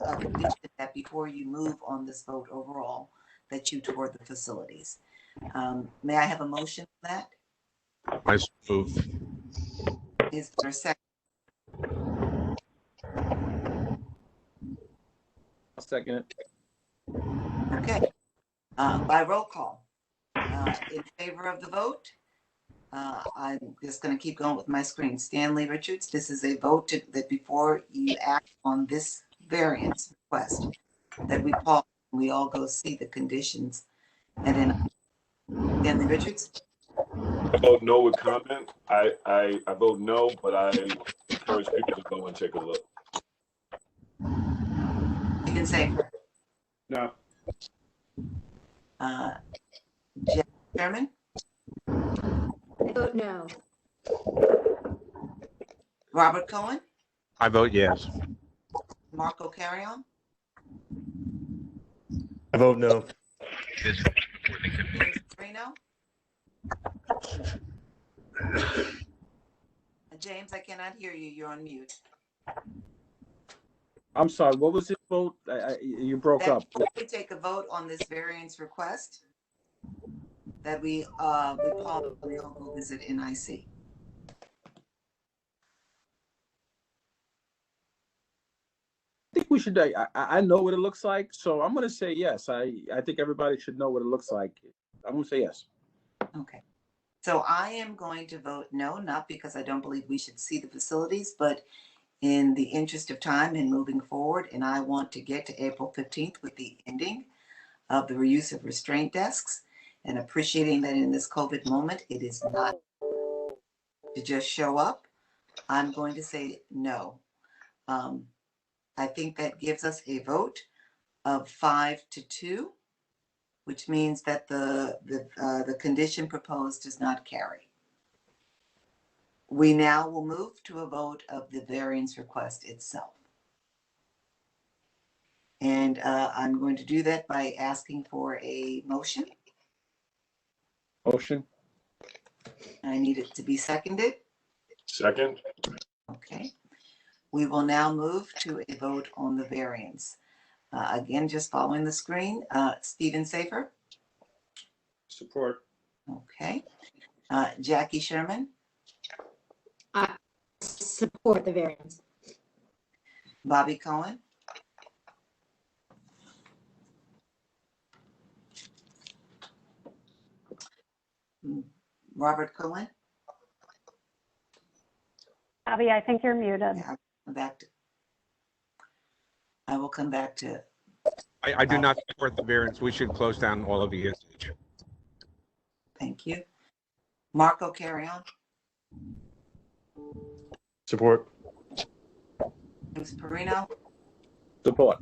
a condition that before you move on this vote overall, that you tour the facilities. May I have a motion for that? I move. Is there a second? I'll second it. Okay. By roll call, in favor of the vote, I'm just going to keep going with my screen. Stanley Richards, this is a vote that before you act on this variance request, that we pause and we all go see the conditions. And then Stanley Richards? I vote no with comment. I vote no, but I encourage people to go and take a look. You can say no. Jeff Chairman? I vote no. Robert Cohen? I vote yes. Marco Carrion? I vote no. James Marino? James, I cannot hear you. You're on mute. I'm sorry, what was this vote? You broke up. Before we take a vote on this variance request, that we pause and we all go visit NIC. I think we should, I know what it looks like, so I'm going to say yes. I think everybody should know what it looks like. I'm going to say yes. Okay. So I am going to vote no, not because I don't believe we should see the facilities, but in the interest of time and moving forward, and I want to get to April 15th with the ending of the reuse of restraint desks, and appreciating that in this COVID moment, it is not to just show up. I'm going to say no. I think that gives us a vote of 5-2, which means that the condition proposed does not carry. We now will move to a vote of the variance request itself. And I'm going to do that by asking for a motion. Motion. I need it to be seconded. Second. Okay. We will now move to a vote on the variance. Again, just following the screen. Stephen Safer. Support. Okay. Jackie Sherman. I support the variance. Bobby Cohen. Robert Cohen. Bobby, I think you're muted. Yeah, I will come back to. I do not support the variance. We should close down all of ESH. Thank you. Marco, carry on. Support. James Perino. Support.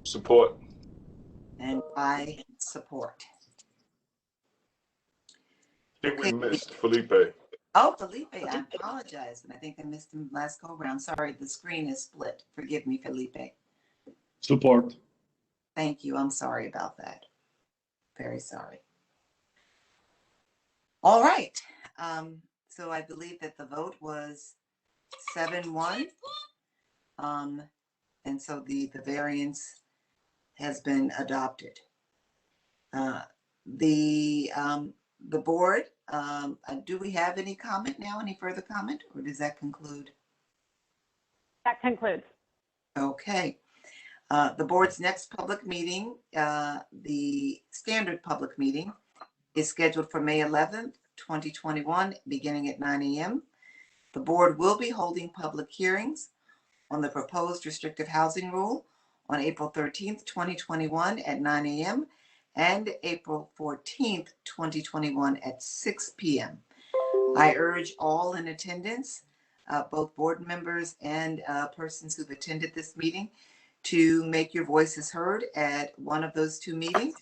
Support. And I support. I think we missed Felipe. Oh, Felipe, I apologize. And I think I missed him last go round. Sorry, the screen is split. Forgive me, Felipe. Support. Thank you. I'm sorry about that. Very sorry. All right. So I believe that the vote was 7-1. And so the variance has been adopted. The board, do we have any comment now, any further comment, or does that conclude? That concludes. Okay. The board's next public meeting, the standard public meeting, is scheduled for May 11th, 2021, beginning at 9 a.m. The board will be holding public hearings on the proposed restrictive housing rule on April 13th, 2021 at 9 a.m. and April 14th, 2021 at 6 p.m. I urge all in attendance, both board members and persons who've attended this meeting, to make your voices heard at one of those two meetings.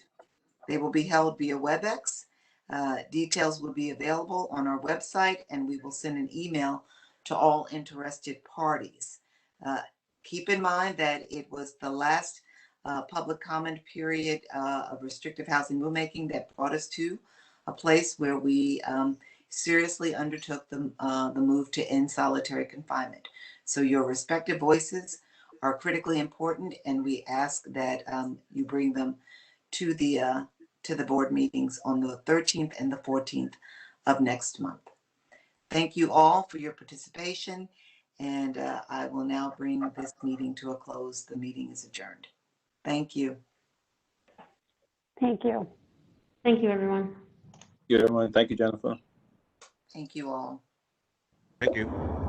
They will be held via WebEx. Details will be available on our website, and we will send an email to all interested parties. Keep in mind that it was the last public comment period of restrictive housing rulemaking that brought us to a place where we seriously undertook the move to end solitary confinement. So your respective voices are critically important, and we ask that you bring them to the board meetings on the 13th and the 14th of next month. Thank you all for your participation, and I will now bring this meeting to a close. The meeting is adjourned. Thank you. Thank you. Thank you, everyone. Thank you, everyone. Thank you, Jennifer. Thank you all. Thank you.